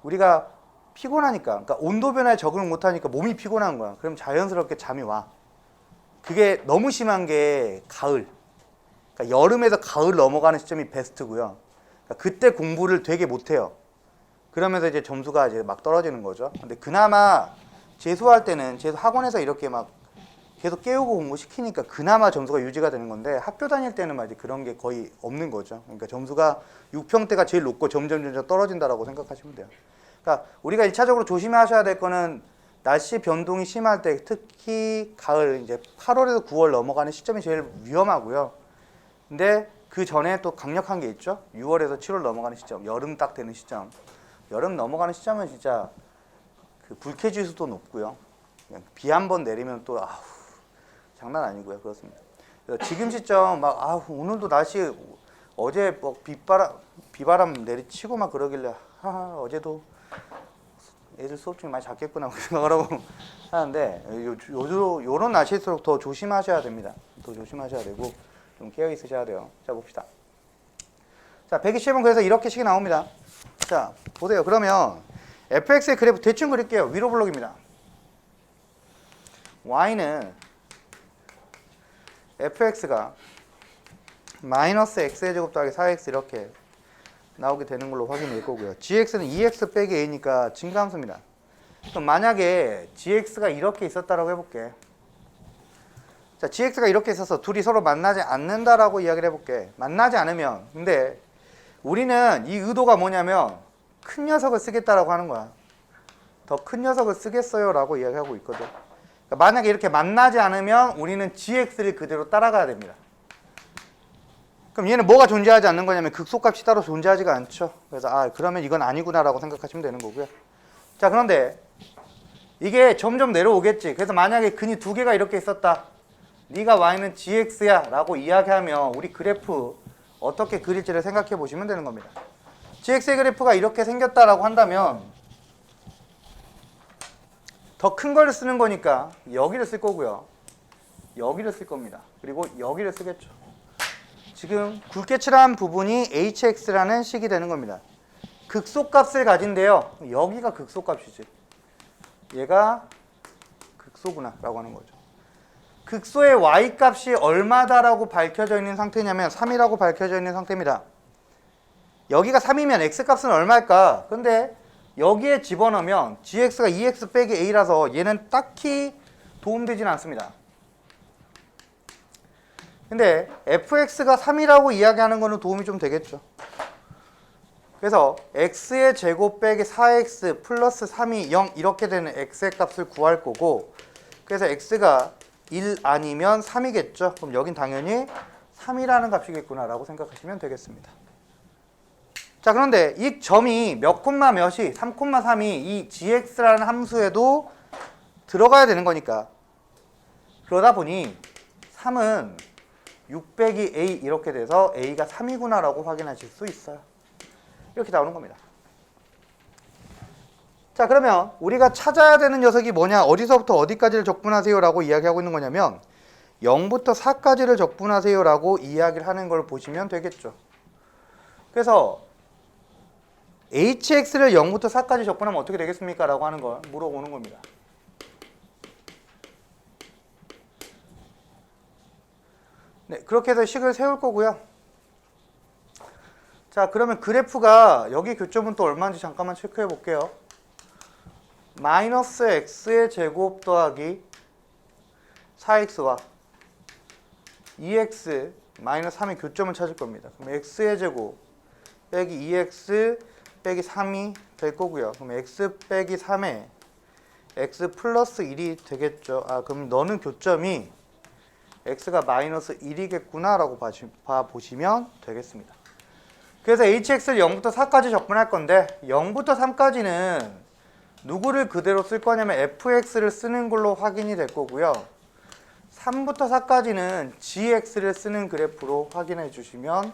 우리가 피곤하니까, 그러니까 온도 변화에 적응을 못 하니까 몸이 피곤한 거야. 그럼 자연스럽게 잠이 와. 그게 너무 심한 게 가을. 그러니까 여름에서 가을 넘어가는 시점이 베스트고요. 그러니까 그때 공부를 되게 못 해요. 그러면서 이제 점수가 이제 막 떨어지는 거죠. 근데 그나마 재수할 때는 재수 학원에서 이렇게 막 계속 깨우고 공부시키니까 그나마 점수가 유지가 되는 건데 학교 다닐 때는 막 이제 그런 게 거의 없는 거죠. 그러니까 점수가 6평대가 제일 높고 점점 떨어진다라고 생각하시면 돼요. 그러니까 우리가 1차적으로 조심하셔야 될 거는 날씨 변동이 심할 때 특히 가을 이제 8월에서 9월 넘어가는 시점이 제일 위험하고요. 근데 그 전에 또 강력한 게 있죠. 6월에서 7월 넘어가는 시점, 여름 딱 되는 시점. 여름 넘어가는 시점은 진짜 그 불쾌지수도 높고요. 비 한 번 내리면 또 아우 장난 아니고요. 그렇습니다. 지금 시점 막 오늘도 날씨 어제 뭐 비바람 내리치고 막 그러길래 어제도 애들 수업 중에 많이 잤겠구나 생각을 하고 하는데 요런 날씨일수록 더 조심하셔야 됩니다. 더 조심하셔야 되고 좀 깨어 있으셔야 돼요. 자 봅시다. 자 127번 그래서 이렇게 식이 나옵니다. 자 보세요. 그러면 fx의 그래프 대충 그릴게요. 위로 블록입니다. y는 fx가 마이너스 x의 제곱 더하기 4x 이렇게 나오게 되는 걸로 확인될 거고요. gx는 2x 빼기 a니까 증가함수입니다. 그럼 만약에 gx가 이렇게 있었다라고 해볼게. 자, gx가 이렇게 있어서 둘이 서로 만나지 않는다라고 이야기를 해볼게. 만나지 않으면 근데 우리는 이 의도가 뭐냐면 큰 녀석을 쓰겠다라고 하는 거야. 더 큰 녀석을 쓰겠어요 라고 이야기하고 있거든. 그러니까 만약에 이렇게 만나지 않으면 우리는 gx를 그대로 따라가야 됩니다. 그럼 얘는 뭐가 존재하지 않는 거냐면 극소값이 따로 존재하지가 않죠. 그래서 그러면 이건 아니구나 라고 생각하시면 되는 거고요. 자 그런데 이게 점점 내려오겠지. 그래서 만약에 근이 두 개가 이렇게 있었다. 네가 y는 gx야 라고 이야기하면 우리 그래프 어떻게 그릴지를 생각해 보시면 되는 겁니다. gx의 그래프가 이렇게 생겼다라고 한다면 더 큰 걸 쓰는 거니까 여기를 쓸 거고요. 여기를 쓸 겁니다. 그리고 여기를 쓰겠죠. 지금 굵게 칠한 부분이 hx라는 식이 되는 겁니다. 극소값을 가진데요. 여기가 극소값이지. 얘가 극소구나 라고 하는 거죠. 극소의 y값이 얼마다라고 밝혀져 있는 상태냐면 3이라고 밝혀져 있는 상태입니다. 여기가 3이면 x값은 얼마일까? 근데 여기에 집어넣으면 gx가 2x 빼기 a라서 얘는 딱히 도움되지는 않습니다. 근데 fx가 3이라고 이야기하는 거는 도움이 좀 되겠죠. 그래서 x의 제곱 빼기 4x 플러스 3이 0 이렇게 되는 x의 값을 구할 거고 그래서 x가 1 아니면 3이겠죠. 그럼 여긴 당연히 3이라는 값이겠구나 라고 생각하시면 되겠습니다. 자 그런데 이 점이 몇 콤마 몇이 3,3이 이 gx라는 함수에도 들어가야 되는 거니까 그러다 보니 3은 6 빼기 a 이렇게 돼서 a가 3이구나 라고 확인하실 수 있어요. 이렇게 나오는 겁니다. 자 그러면 우리가 찾아야 되는 녀석이 뭐냐, 어디서부터 어디까지를 적분하세요 라고 이야기하고 있는 거냐면 0부터 4까지를 적분하세요 라고 이야기를 하는 걸 보시면 되겠죠. 그래서 hx를 0부터 4까지 적분하면 어떻게 되겠습니까? 라고 하는 걸 물어보는 겁니다. 네, 그렇게 해서 식을 세울 거고요. 자 그러면 그래프가 여기 교점은 또 얼마인지 잠깐만 체크해 볼게요. 마이너스 x의 제곱 더하기 4x와 2x 마이너스 3의 교점을 찾을 겁니다. 그럼 x의 제곱 빼기 2x 빼기 3이 될 거고요. 그럼 x 빼기 3에 x 플러스 1이 되겠죠. 그럼 너는 교점이 x가 마이너스 1이겠구나 라고 봐보시면 되겠습니다. 그래서 hx를 0부터 4까지 적분할 건데 0부터 3까지는 누구를 그대로 쓸 거냐면 fx를 쓰는 걸로 확인이 될 거고요. 3부터 4까지는 gx를 쓰는 그래프로 확인해 주시면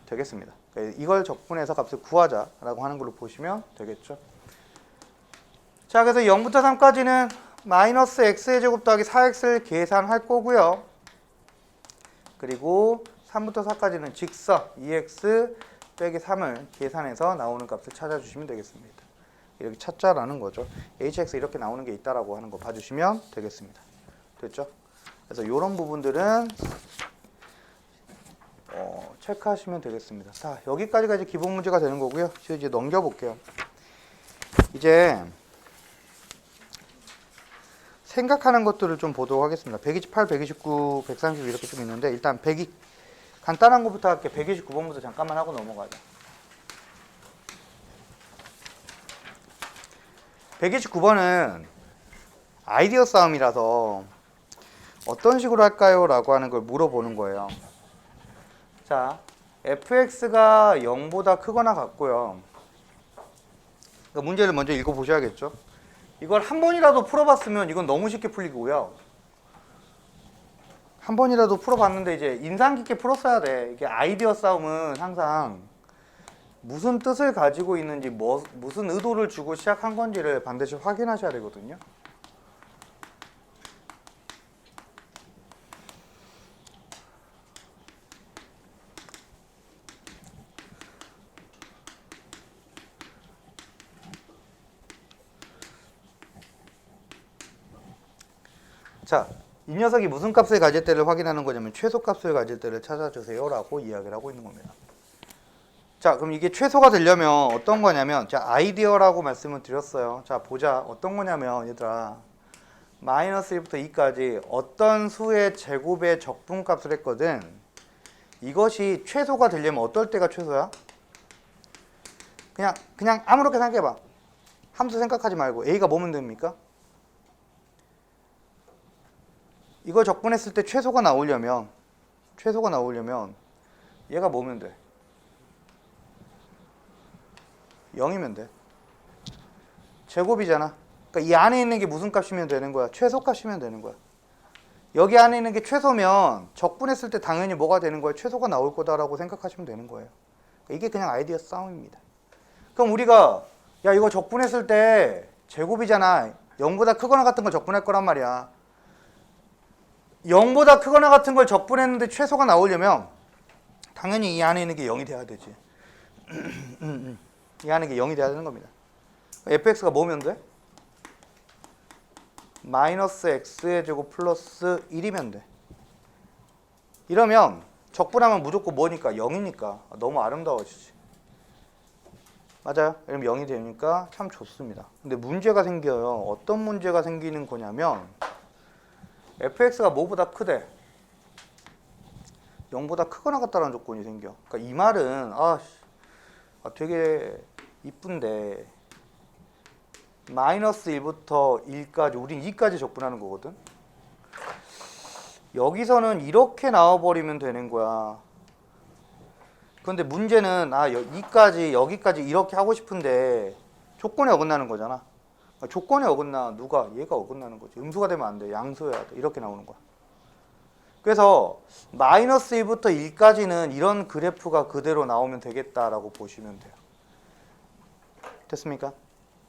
되겠습니다. 그러니까 이걸 적분해서 값을 구하자라고 하는 걸로 보시면 되겠죠. 자, 그래서 0부터 3까지는 마이너스 x의 제곱 더하기 4x를 계산할 거고요. 그리고 3부터 4까지는 직선 2x 빼기 3을 계산해서 나오는 값을 찾아주시면 되겠습니다. 이렇게 찾자라는 거죠. hx 이렇게 나오는 게 있다라고 하는 거 봐주시면 되겠습니다. 됐죠? 그래서 이런 부분들은 체크하시면 되겠습니다. 자, 여기까지가 이제 기본 문제가 되는 거고요. 이제 넘겨볼게요. 이제 생각하는 것들을 좀 보도록 하겠습니다. 128, 129, 130 이렇게 좀 있는데 일단 간단한 것부터 할게요. 129번부터 잠깐만 하고 넘어가자. 129번은 아이디어 싸움이라서 어떤 식으로 할까요? 라고 하는 걸 물어보는 거예요. 자, fx가 0보다 크거나 같고요. 그러니까 문제를 먼저 읽어보셔야겠죠. 이걸 한 번이라도 풀어봤으면 이건 너무 쉽게 풀리고요. 한 번이라도 풀어봤는데 이제 인상 깊게 풀었어야 돼. 이게 아이디어 싸움은 항상 무슨 뜻을 가지고 있는지 무슨 의도를 주고 시작한 건지를 반드시 확인하셔야 되거든요. 자, 이 녀석이 무슨 값을 가질 때를 확인하는 거냐면 최소값을 가질 때를 찾아주세요 라고 이야기를 하고 있는 겁니다. 자, 그럼 이게 최소가 되려면 어떤 거냐면, 자, 아이디어라고 말씀을 드렸어요. 자, 보자. 어떤 거냐면 얘들아, 마이너스 1부터 2까지 어떤 수의 제곱의 적분값을 했거든. 이것이 최소가 되려면 어떨 때가 최소야? 그냥 아무렇게 생각해봐. 함수 생각하지 말고 a가 뭐면 됩니까? 이걸 적분했을 때 최소가 나오려면 얘가 뭐면 돼? 0이면 돼. 제곱이잖아. 그러니까 이 안에 있는 게 무슨 값이면 되는 거야? 최소값이면 되는 거야. 여기 안에 있는 게 최소면 적분했을 때 당연히 뭐가 되는 거야? 최소가 나올 거다라고 생각하시면 되는 거예요. 이게 그냥 아이디어 싸움입니다. 그럼 우리가 야 이거 적분했을 때 제곱이잖아. 0보다 크거나 같은 걸 적분할 거란 말이야. 0보다 크거나 같은 걸 적분했는데 최소가 나오려면 당연히 이 안에 있는 게 0이 돼야 되지. 이 안에 게 0이 돼야 되는 겁니다. fx가 뭐면 돼? 마이너스 x의 제곱 플러스 1이면 돼. 이러면 적분하면 무조건 뭐니까? 0이니까 너무 아름다워지지. 맞아요? 이러면 0이 되니까 참 좋습니다. 근데 문제가 생겨요. 어떤 문제가 생기는 거냐면 fx가 뭐보다 크대? 0보다 크거나 같다는 조건이 생겨. 그러니까 이 말은 되게 이쁜데 마이너스 1부터 1까지 우린 2까지 적분하는 거거든. 여기서는 이렇게 나와버리면 되는 거야. 그런데 문제는 2까지 여기까지 이렇게 하고 싶은데 조건에 어긋나는 거잖아. 조건에 어긋나. 누가? 얘가 어긋나는 거지. 음수가 되면 안 돼. 양수여야 돼. 이렇게 나오는 거야. 그래서 마이너스 1부터 1까지는 이런 그래프가 그대로 나오면 되겠다라고 보시면 돼요. 됐습니까?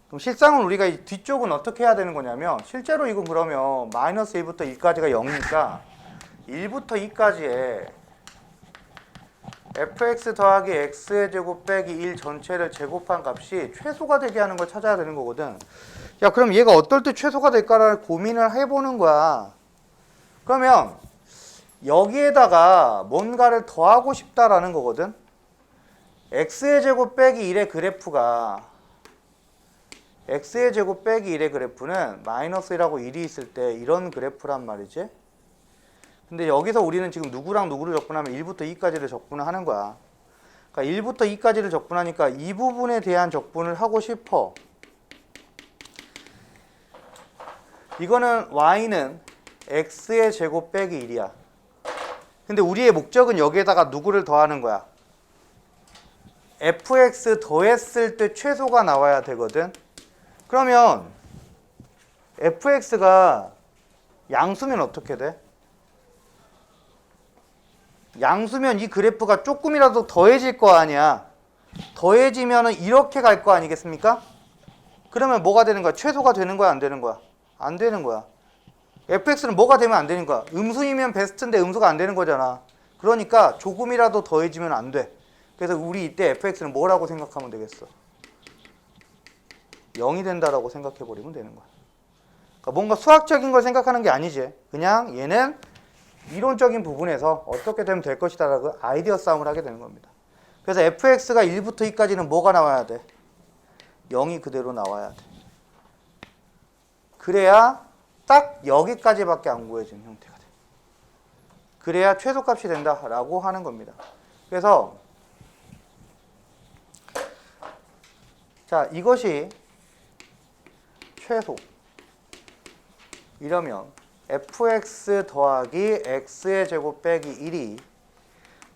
그럼 실상은 우리가 이 뒤쪽은 어떻게 해야 되는 거냐면 실제로 이건 그러면 마이너스 1부터 1까지가 0이니까 1부터 2까지에 fx 더하기 x의 제곱 빼기 1 전체를 제곱한 값이 최소가 되게 하는 걸 찾아야 되는 거거든. 야 그럼 얘가 어떨 때 최소가 될까를 고민을 해보는 거야. 그러면 여기에다가 뭔가를 더하고 싶다라는 거거든. x의 제곱 빼기 1의 그래프가 x의 제곱 빼기 1의 그래프는 마이너스 1하고 1이 있을 때 이런 그래프란 말이지. 근데 여기서 우리는 지금 누구랑 누구를 적분하면 1부터 2까지를 적분을 하는 거야. 그러니까 1부터 2까지를 적분하니까 이 부분에 대한 적분을 하고 싶어. 이거는 y는 x의 제곱 빼기 1이야. 근데 우리의 목적은 여기에다가 누구를 더하는 거야. fx 더했을 때 최소가 나와야 되거든. 그러면 fx가 양수면 어떻게 돼? 양수면 이 그래프가 조금이라도 더해질 거 아니야. 더해지면은 이렇게 갈 거 아니겠습니까? 그러면 뭐가 되는 거야? 최소가 되는 거야, 안 되는 거야? 안 되는 거야. fx는 뭐가 되면 안 되는 거야? 음수이면 베스트인데 음수가 안 되는 거잖아. 그러니까 조금이라도 더해지면 안 돼. 그래서 우리 이때 fx는 뭐라고 생각하면 되겠어? 0이 된다라고 생각해 버리면 되는 거야. 그러니까 뭔가 수학적인 걸 생각하는 게 아니지. 그냥 얘는 이론적인 부분에서 어떻게 되면 될 것이다라고 아이디어 싸움을 하게 되는 겁니다. 그래서 fx가 1부터 2까지는 뭐가 나와야 돼? 0이 그대로 나와야 돼. 그래야 딱 여기까지밖에 안 구해지는 형태가 돼. 그래야 최소값이 된다라고 하는 겁니다. 그래서 자, 이것이 최소 이러면 fx 더하기 x의 제곱 빼기 1이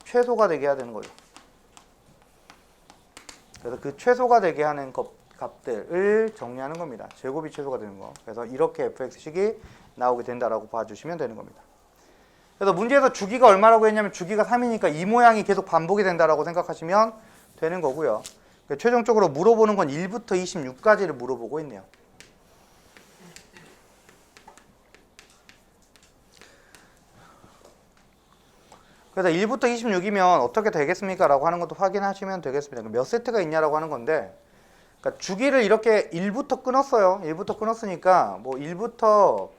최소가 되게 해야 되는 거죠. 그래서 그 최소가 되게 하는 값들을 정리하는 겁니다. 제곱이 최소가 되는 거. 그래서 이렇게 fx식이 나오게 된다라고 봐주시면 되는 겁니다. 그래서 문제에서 주기가 얼마라고 했냐면 주기가 3이니까 이 모양이 계속 반복이 된다라고 생각하시면 되는 거고요. 최종적으로 물어보는 건 1부터 26까지를 물어보고 있네요. 그래서 1부터 26이면 어떻게 되겠습니까? 라고 하는 것도 확인하시면 되겠습니다. 몇 세트가 있냐라고 하는 건데, 그러니까 주기를 이렇게 1부터 끊었어요. 1부터 끊었으니까 뭐 1부터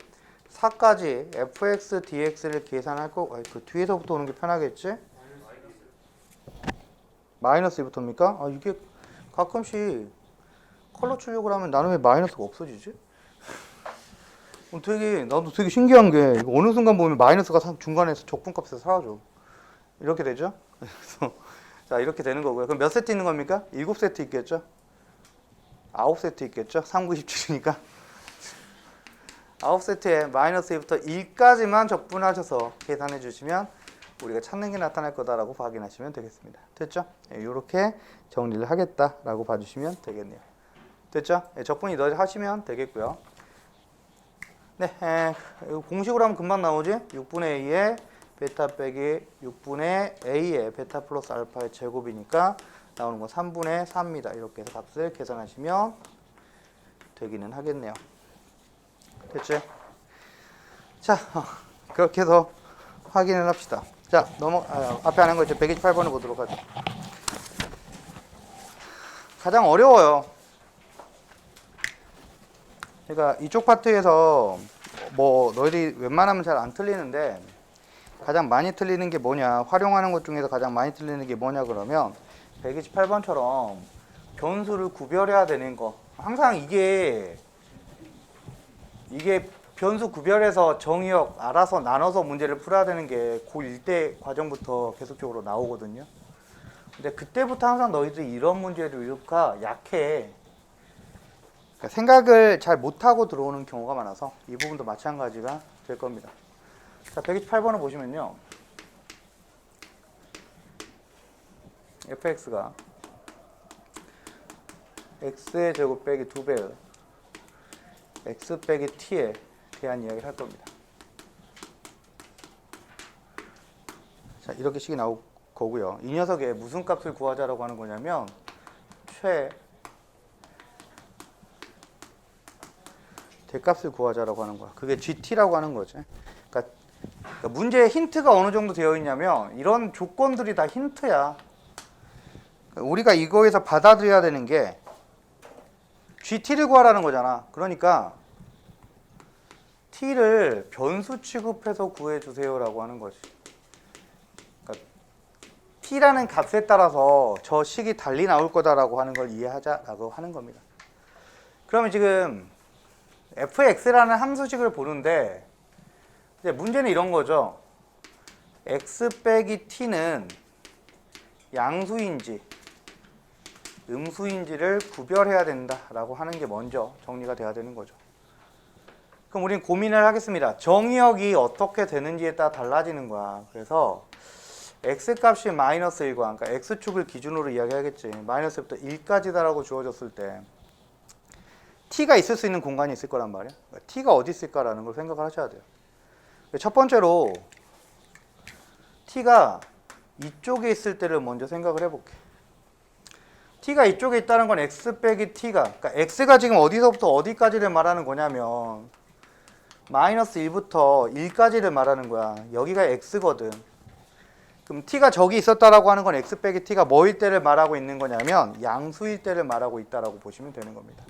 4까지 fx, dx를 계산할 거, 그 뒤에서부터 오는 게 편하겠지? 마이너스 2부터입니까? 아, 이게 가끔씩 컬러 출력을 하면 나는 왜 마이너스가 없어지지? 나도 되게 신기한 게, 이거 어느 순간 보면 마이너스가 중간에서 적분값에서 사라져. 이렇게 되죠? 그래서 자, 이렇게 되는 거고요. 그럼 몇 세트 있는 겁니까? 7세트 있겠죠? 9세트 있겠죠? 3, 9, 17이니까 9세트에 마이너스 2부터 1까지만 적분하셔서 계산해 주시면 우리가 찾는 게 나타날 거다라고 확인하시면 되겠습니다. 됐죠? 이렇게 정리를 하겠다라고 봐주시면 되겠네요. 됐죠? 적분이 너 하시면 되겠고요. 네, 공식으로 하면 금방 나오지? 6분의 A에 베타 빼기 6분의 A에 베타 플러스 알파의 제곱이니까 나오는 건 3분의 4입니다. 이렇게 해서 값을 계산하시면 되기는 하겠네요. 됐지? 자, 그렇게 해서 확인을 합시다. 자, 앞에 하는 거 이제 128번을 보도록 하죠. 가장 어려워요. 그러니까 이쪽 파트에서 뭐 너희들이 웬만하면 잘 안 틀리는데 가장 많이 틀리는 게 뭐냐, 활용하는 것 중에서 가장 많이 틀리는 게 뭐냐 그러면 128번처럼 변수를 구별해야 되는 거. 항상 이게 변수 구별해서 정의역 알아서 나눠서 문제를 풀어야 되는 게 고1 때 과정부터 계속적으로 나오거든요. 근데 그때부터 항상 너희들이 이런 문제를 이렇게 약해. 그러니까 생각을 잘 못하고 들어오는 경우가 많아서 이 부분도 마찬가지가 될 겁니다. 자, 128번을 보시면요. fx가 x의 제곱 빼기 2배의 x 빼기 t에 대한 이야기를 할 겁니다. 자, 이렇게 식이 나올 거고요. 이 녀석의 무슨 값을 구하자라고 하는 거냐면 대값을 구하자라고 하는 거야. 그게 GT라고 하는 거지. 그러니까 문제에 힌트가 어느 정도 되어 있냐면 이런 조건들이 다 힌트야. 우리가 이거에서 받아들여야 되는 게 GT를 구하라는 거잖아. 그러니까 T를 변수 취급해서 구해주세요라고 하는 거지. 그러니까 T라는 값에 따라서 저 식이 달리 나올 거다라고 하는 걸 이해하자라고 하는 겁니다. 그러면 지금 fx라는 함수식을 보는데 이제 문제는 이런 거죠. x 빼기 t는 양수인지 음수인지를 구별해야 된다라고 하는 게 먼저 정리가 돼야 되는 거죠. 그럼 우리는 고민을 하겠습니다. 정의역이 어떻게 되는지에 따라 달라지는 거야. 그래서 x값이 마이너스 1과 그러니까 x축을 기준으로 이야기하겠지. 마이너스부터 1까지다라고 주어졌을 때 t가 있을 수 있는 공간이 있을 거란 말이야. t가 어디 있을까라는 걸 생각을 하셔야 돼요. 첫 번째로 t가 이쪽에 있을 때를 먼저 생각을 해볼게. t가 이쪽에 있다는 건 x 빼기 t가, 그러니까 x가 지금 어디서부터 어디까지를 말하는 거냐면 마이너스 1부터 1까지를 말하는 거야. 여기가 x거든. 그럼 t가 저기 있었다라고 하는 건 x 빼기 t가 뭐일 때를 말하고 있는 거냐면 양수일 때를 말하고 있다라고 보시면 되는 겁니다.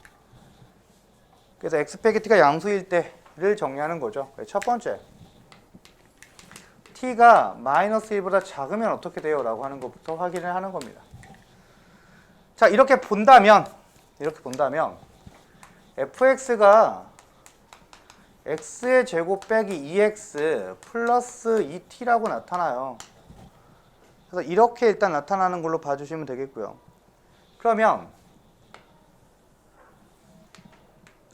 그래서 x 빼기 t가 양수일 때를 정리하는 거죠. 첫 번째, t가 마이너스 1보다 작으면 어떻게 돼요? 라고 하는 것부터 확인을 하는 겁니다. 자, 이렇게 본다면 fx가 x의 제곱 빼기 2x 플러스 2t라고 나타나요. 그래서 이렇게 일단 나타나는 걸로 봐주시면 되겠고요. 그러면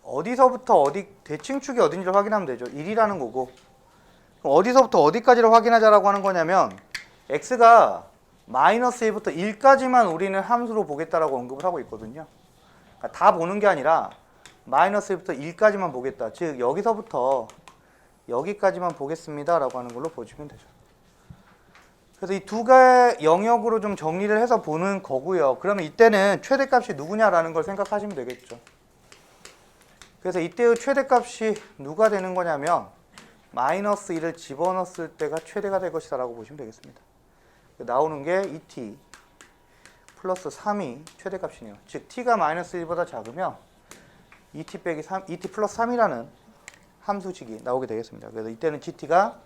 어디서부터 어디, 대칭축이 어딘지를 확인하면 되죠. 1이라는 거고. 그럼 어디서부터 어디까지를 확인하자라고 하는 거냐면 x가 마이너스 1부터 1까지만 우리는 함수로 보겠다라고 언급을 하고 있거든요. 그러니까 다 보는 게 아니라 마이너스 1부터 1까지만 보겠다. 즉 여기서부터 여기까지만 보겠습니다 라고 하는 걸로 보시면 되죠. 그래서 이 두 개의 영역으로 좀 정리를 해서 보는 거고요. 그러면 이때는 최대값이 누구냐라는 걸 생각하시면 되겠죠. 그래서 이때의 최대값이 누가 되는 거냐면 마이너스 1을 집어넣었을 때가 최대가 될 것이다 라고 보시면 되겠습니다. 나오는 게 2t 플러스 3이 최대값이네요. 즉 t가 마이너스 1보다 작으면 2t 빼기 3, 2t 플러스 3이라는 함수식이 나오게 되겠습니다. 그래서 이때는 gt가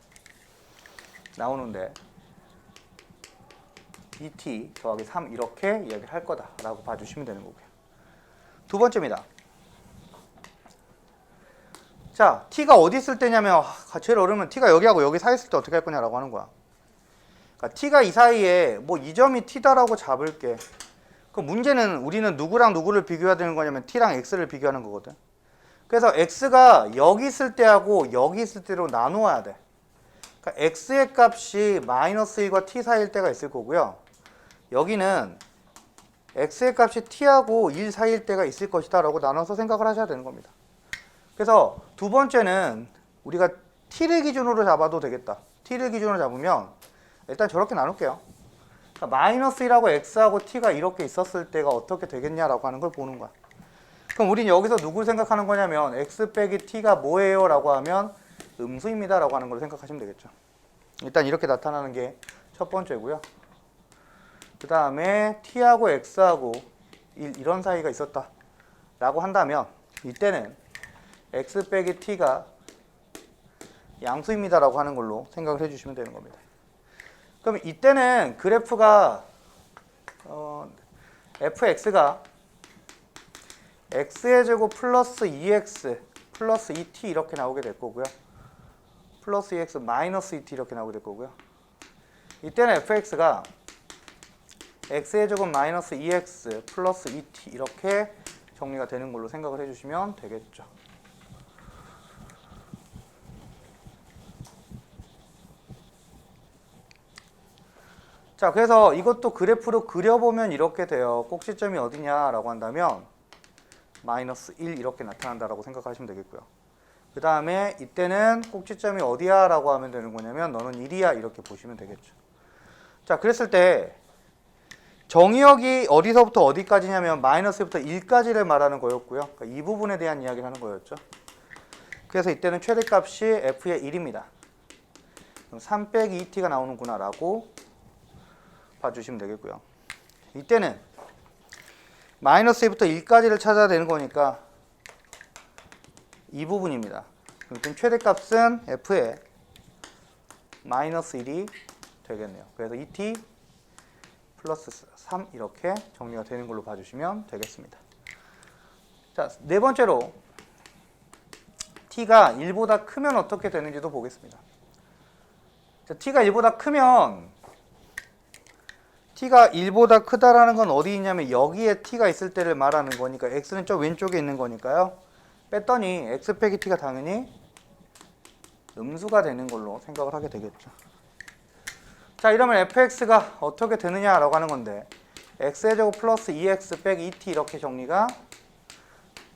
나오는데 2t 더하기 3 이렇게 이야기를 할 거다라고 봐주시면 되는 거고요. 두 번째입니다. 자, t가 어디 있을 때냐면 제일 어려우면 t가 여기하고 여기 사이 있을 때 어떻게 할 거냐라고 하는 거야. 그러니까 t가 이 사이에 뭐 이 점이 t다라고 잡을게. 그 문제는 우리는 누구랑 누구를 비교해야 되는 거냐면 t랑 x를 비교하는 거거든. 그래서 x가 여기 있을 때하고 여기 있을 때로 나누어야 돼. 그러니까 x의 값이 마이너스 1과 t 사이일 때가 있을 거고요. 여기는 x의 값이 t하고 1 사이일 때가 있을 것이다 라고 나눠서 생각을 하셔야 되는 겁니다. 그래서 두 번째는 우리가 t를 기준으로 잡아도 되겠다. t를 기준으로 잡으면 일단 저렇게 나눌게요. 그러니까 마이너스 1하고 x하고 t가 이렇게 있었을 때가 어떻게 되겠냐라고 하는 걸 보는 거야. 그럼 우린 여기서 누굴 생각하는 거냐면 x 빼기 t가 뭐예요? 라고 하면 음수입니다 라고 하는 걸 생각하시면 되겠죠. 일단 이렇게 나타나는 게 첫 번째고요. 그 다음에 t하고 x하고 이런 사이가 있었다 라고 한다면 이때는 x 빼기 t가 양수입니다 라고 하는 걸로 생각을 해주시면 되는 겁니다. 그럼 이때는 그래프가 fx가 x의 제곱 플러스 2x 플러스 2t 이렇게 나오게 될 거고요. 플러스 2x 마이너스 2t 이렇게 나오게 될 거고요. 이때는 fx가 x의 제곱 마이너스 2x 플러스 2t 이렇게 정리가 되는 걸로 생각을 해주시면 되겠죠. 자, 그래서 이것도 그래프로 그려보면 이렇게 돼요. 꼭지점이 어디냐라고 한다면 마이너스 1 이렇게 나타난다라고 생각하시면 되겠고요. 그 다음에 이때는 꼭지점이 어디야 라고 하면 되는 거냐면 너는 1이야 이렇게 보시면 되겠죠. 자, 그랬을 때 정의역이 어디서부터 어디까지냐면 마이너스부터 1까지를 말하는 거였고요. 그러니까 이 부분에 대한 이야기를 하는 거였죠. 그래서 이때는 최대값이 f의 1입니다. 그럼 3 빼기 2t가 나오는구나 라고 봐주시면 되겠고요. 이때는 마이너스 1부터 1까지를 찾아야 되는 거니까 이 부분입니다. 그럼 최대값은 f의 마이너스 1이 되겠네요. 그래서 2t 플러스 3 이렇게 정리가 되는 걸로 봐주시면 되겠습니다. 자, 네 번째로 t가 1보다 크면 어떻게 되는지도 보겠습니다. 자, t가 1보다 크면 t가 1보다 크다라는 건 어디 있냐면 여기에 t가 있을 때를 말하는 거니까 x는 저 왼쪽에 있는 거니까요. 뺐더니 x 빼기 t가 당연히 음수가 되는 걸로 생각을 하게 되겠죠. 자, 이러면 fx가 어떻게 되느냐라고 하는 건데 x의 제곱 플러스 2x 빼기 2t 이렇게 정리가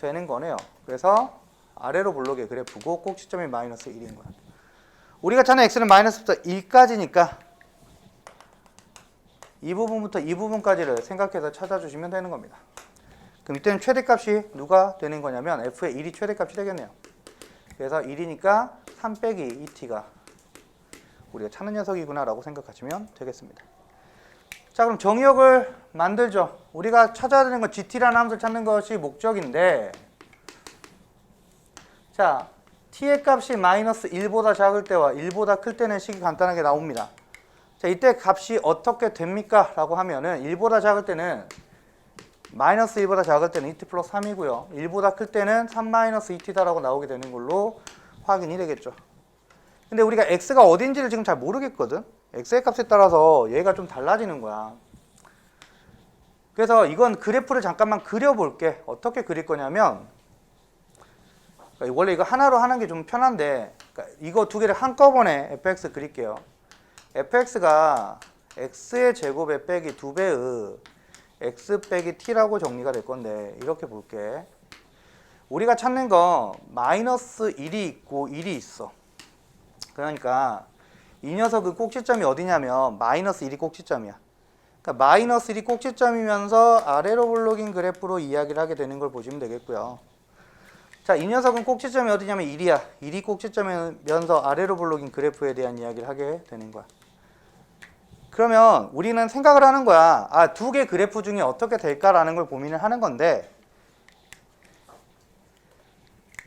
되는 거네요. 그래서 아래로 블록의 그래프고 꼭지점이 마이너스 1인 거야. 우리가 찾는 x는 마이너스부터 1까지니까 이 부분부터 이 부분까지를 생각해서 찾아주시면 되는 겁니다. 그럼 이때는 최대값이 누가 되는 거냐면 f의 1이 최대값이 되겠네요. 그래서 1이니까 3 빼기 2t가 우리가 찾는 녀석이구나 라고 생각하시면 되겠습니다. 자, 그럼 정의역을 만들죠. 우리가 찾아야 되는 건 gt라는 함수를 찾는 것이 목적인데, 자, t의 값이 마이너스 1보다 작을 때와 1보다 클 때는 식이 간단하게 나옵니다. 자, 이때 값이 어떻게 됩니까? 라고 하면은 1보다 작을 때는 마이너스 1보다 작을 때는 2t 플러스 3이고요. 1보다 클 때는 3 마이너스 2t다라고 나오게 되는 걸로 확인이 되겠죠. 근데 우리가 x가 어딘지를 지금 잘 모르겠거든. x의 값에 따라서 얘가 좀 달라지는 거야. 그래서 이건 그래프를 잠깐만 그려볼게. 어떻게 그릴 거냐면, 그러니까 원래 이거 하나로 하는 게 좀 편한데, 그러니까 이거 두 개를 한꺼번에 fx 그릴게요. fx가 x의 제곱에 빼기 2배의 x 빼기 t라고 정리가 될 건데, 이렇게 볼게. 우리가 찾는 거 마이너스 1이 있고 1이 있어. 그러니까 이 녀석은 꼭지점이 어디냐면 마이너스 1이 꼭지점이야. 그러니까 마이너스 1이 꼭지점이면서 아래로 블록인 그래프로 이야기를 하게 되는 걸 보시면 되겠고요. 자, 이 녀석은 꼭지점이 어디냐면 1이야. 1이 꼭지점이면서 아래로 블록인 그래프에 대한 이야기를 하게 되는 거야. 그러면 우리는 생각을 하는 거야. 아, 두 개 그래프 중에 어떻게 될까라는 걸 고민을 하는 건데,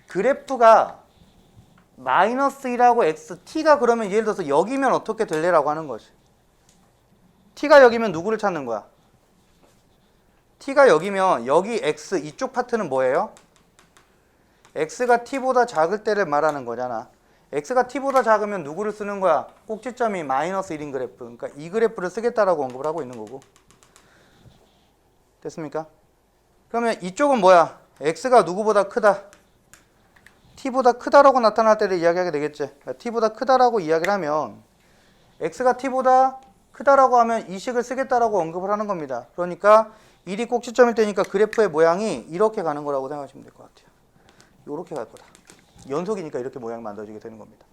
그래프가 마이너스 1하고 x, t가 그러면 예를 들어서 여기면 어떻게 될래라고 하는 거지. t가 여기면 누구를 찾는 거야? t가 여기면 여기 x 이쪽 파트는 뭐예요? x가 t보다 작을 때를 말하는 거잖아. x가 t보다 작으면 누구를 쓰는 거야? 꼭지점이 마이너스 1인 그래프. 그러니까 이 그래프를 쓰겠다라고 언급을 하고 있는 거고. 됐습니까? 그러면 이쪽은 뭐야? x가 누구보다 크다? t보다 크다라고 나타날 때를 이야기하게 되겠지. t보다 크다라고 이야기를 하면 x가 t보다 크다라고 하면 이 식을 쓰겠다라고 언급을 하는 겁니다. 그러니까 1이 꼭지점일 때니까 그래프의 모양이 이렇게 가는 거라고 생각하시면 될 것 같아요. 이렇게 갈 거다. 연속이니까 이렇게 모양이 만들어지게 되는 겁니다.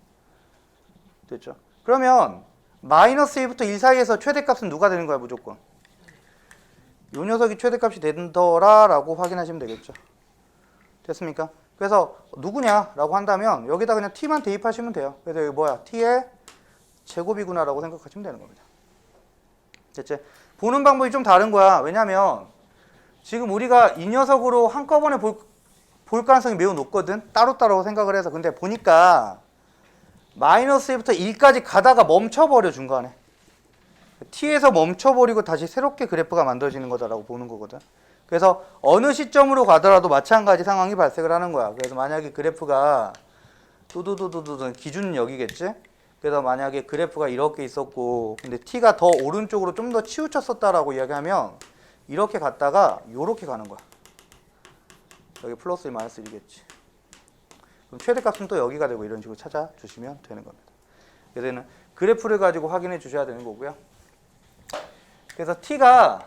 됐죠? 그러면 마이너스 1부터 1 사이에서 최대값은 누가 되는 거야 무조건? 이 녀석이 최대값이 된더라라고 확인하시면 되겠죠. 됐습니까? 그래서 누구냐라고 한다면 여기다 그냥 t만 대입하시면 돼요. 그래서 여기 뭐야? t의 제곱이구나라고 생각하시면 되는 겁니다. 됐지? 보는 방법이 좀 다른 거야. 왜냐면 지금 우리가 이 녀석으로 한꺼번에 볼 가능성이 매우 높거든. 따로따로 생각을 해서. 근데 보니까 마이너스 1부터 1까지 가다가 멈춰버려 중간에. t에서 멈춰버리고 다시 새롭게 그래프가 만들어지는 거다라고 보는 거거든. 그래서 어느 시점으로 가더라도 마찬가지 상황이 발생을 하는 거야. 그래서 만약에 그래프가 두두두두두 기준은 여기겠지? 그래서 만약에 그래프가 이렇게 있었고 근데 t가 더 오른쪽으로 좀 더 치우쳤었다라고 이야기하면 이렇게 갔다가 이렇게 가는 거야. 여기 플러스 1 마이너스 1이겠지. 그럼 최대값은 또 여기가 되고 이런 식으로 찾아주시면 되는 겁니다. 그래서 얘는 그래프를 가지고 확인해 주셔야 되는 거고요. 그래서 t가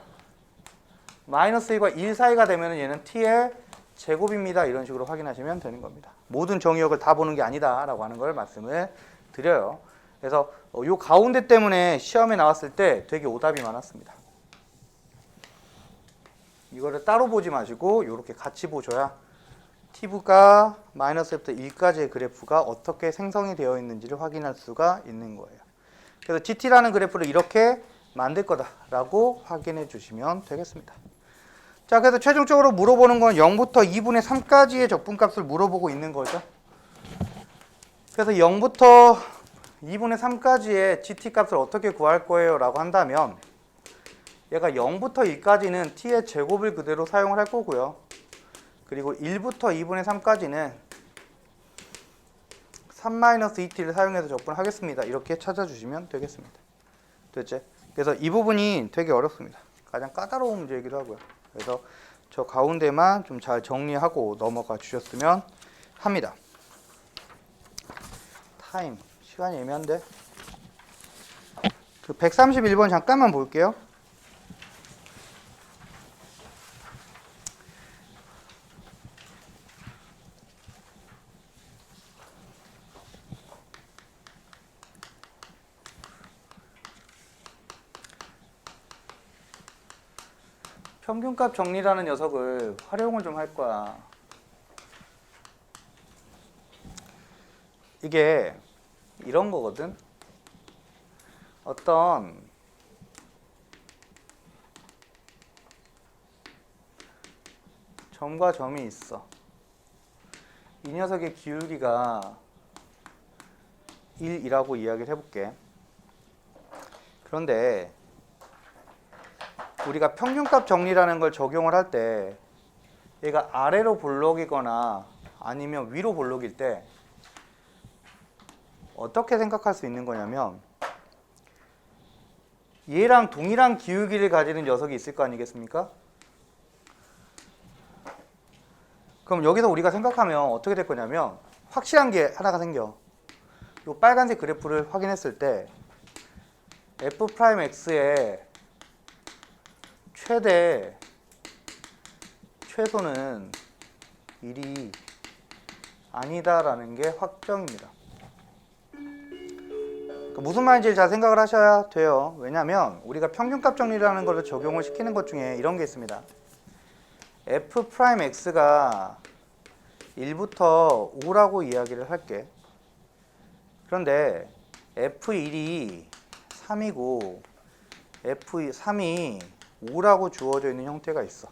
마이너스 1과 1 사이가 되면 얘는 t의 제곱입니다. 이런 식으로 확인하시면 되는 겁니다. 모든 정의역을 다 보는 게 아니다 라고 하는 걸 말씀을 드려요. 그래서 요 가운데 때문에 시험에 나왔을 때 되게 오답이 많았습니다. 이거를 따로 보지 마시고 이렇게 같이 보셔야 t가 마이너스 1부터 1까지의 그래프가 어떻게 생성이 되어 있는지를 확인할 수가 있는 거예요. 그래서 gt라는 그래프를 이렇게 만들 거다라고 확인해 주시면 되겠습니다. 자, 그래서 최종적으로 물어보는 건 0부터 2분의 3까지의 적분값을 물어보고 있는 거죠. 그래서 0부터 2분의 3까지의 gt 값을 어떻게 구할 거예요? 라고 한다면 얘가 0부터 1까지는 t의 제곱을 그대로 사용을 할 거고요. 그리고 1부터 2분의 3까지는 3-2t를 사용해서 적분하겠습니다. 이렇게 찾아주시면 되겠습니다. 됐지? 그래서 이 부분이 되게 어렵습니다. 가장 까다로운 문제이기도 하고요. 그래서 저 가운데만 좀 잘 정리하고 넘어가 주셨으면 합니다. 타임, 시간이 애매한데 그 131번 잠깐만 볼게요. 평균값 정리라는 녀석을 활용을 좀 할 거야. 이게 이런 거거든. 어떤 점과 점이 있어. 이 녀석의 기울기가 1이라고 이야기를 해볼게. 그런데 우리가 평균값 정리라는 걸 적용을 할 때 얘가 아래로 볼록이거나 아니면 위로 볼록일 때 어떻게 생각할 수 있는 거냐면 얘랑 동일한 기울기를 가지는 녀석이 있을 거 아니겠습니까? 그럼 여기서 우리가 생각하면 어떻게 될 거냐면 확실한 게 하나가 생겨. 이 빨간색 그래프를 확인했을 때 F'X의 최소는 1이 아니다라는 게 확정입니다. 무슨 말인지 잘 생각을 하셔야 돼요. 왜냐하면 우리가 평균값 정리라는 것을 적용을 시키는 것 중에 이런 게 있습니다. F'X가 1부터 5라고 이야기를 할게. 그런데 F1이 3이고 F3이 5라고 주어져 있는 형태가 있어.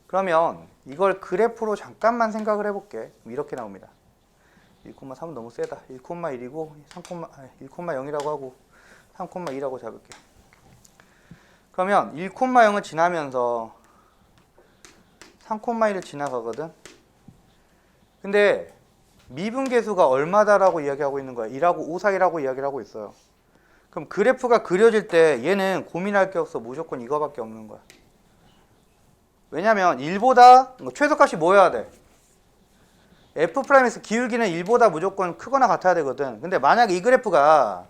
그러면 이걸 그래프로 잠깐만 생각을 해볼게. 이렇게 나옵니다. 1,3은 너무 세다. 1,1이고 1,0이라고 하고 3,2라고 잡을게요. 그러면 1,0을 지나면서 3,1을 지나가거든. 근데 미분계수가 얼마다라고 이야기하고 있는 거야. 2하고 5 사이라고 이야기를 하고 있어요. 그럼 그래프가 그려질 때 얘는 고민할 게 없어. 무조건 이거밖에 없는 거야. 왜냐면 1보다 최소값이 뭐여야 돼? F'에서 기울기는 1보다 무조건 크거나 같아야 되거든. 근데 만약에 이 그래프가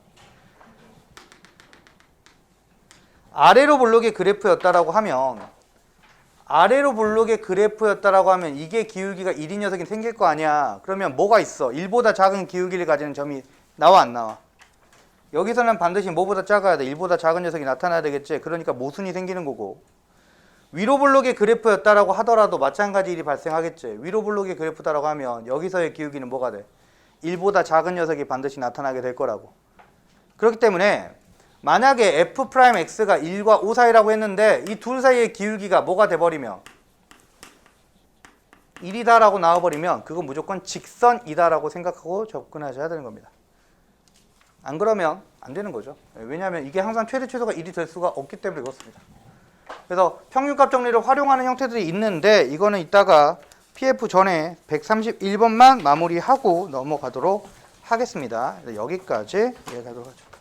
아래로 볼록의 그래프였다라고 하면 이게 기울기가 1인 녀석이 생길 거 아니야. 그러면 뭐가 있어? 1보다 작은 기울기를 가지는 점이 나와 안 나와? 여기서는 반드시 뭐보다 작아야 돼? 1보다 작은 녀석이 나타나야 되겠지. 그러니까 모순이 생기는 거고. 위로 볼록의 그래프였다라고 하더라도 마찬가지 일이 발생하겠지. 위로 볼록의 그래프다라고 하면 여기서의 기울기는 뭐가 돼? 1보다 작은 녀석이 반드시 나타나게 될 거라고. 그렇기 때문에 만약에 F'X가 1과 5 사이라고 했는데 이 둘 사이의 기울기가 뭐가 돼버리면 1이다라고 나와버리면 그건 무조건 직선이다라고 생각하고 접근하셔야 되는 겁니다. 안 그러면 안 되는 거죠. 왜냐하면 이게 항상 최소가 1이 될 수가 없기 때문에 그렇습니다. 그래서 평균값 정리를 활용하는 형태들이 있는데 이거는 이따가 PF 전에 131번만 마무리하고 넘어가도록 하겠습니다. 여기까지 이해가도록 하죠.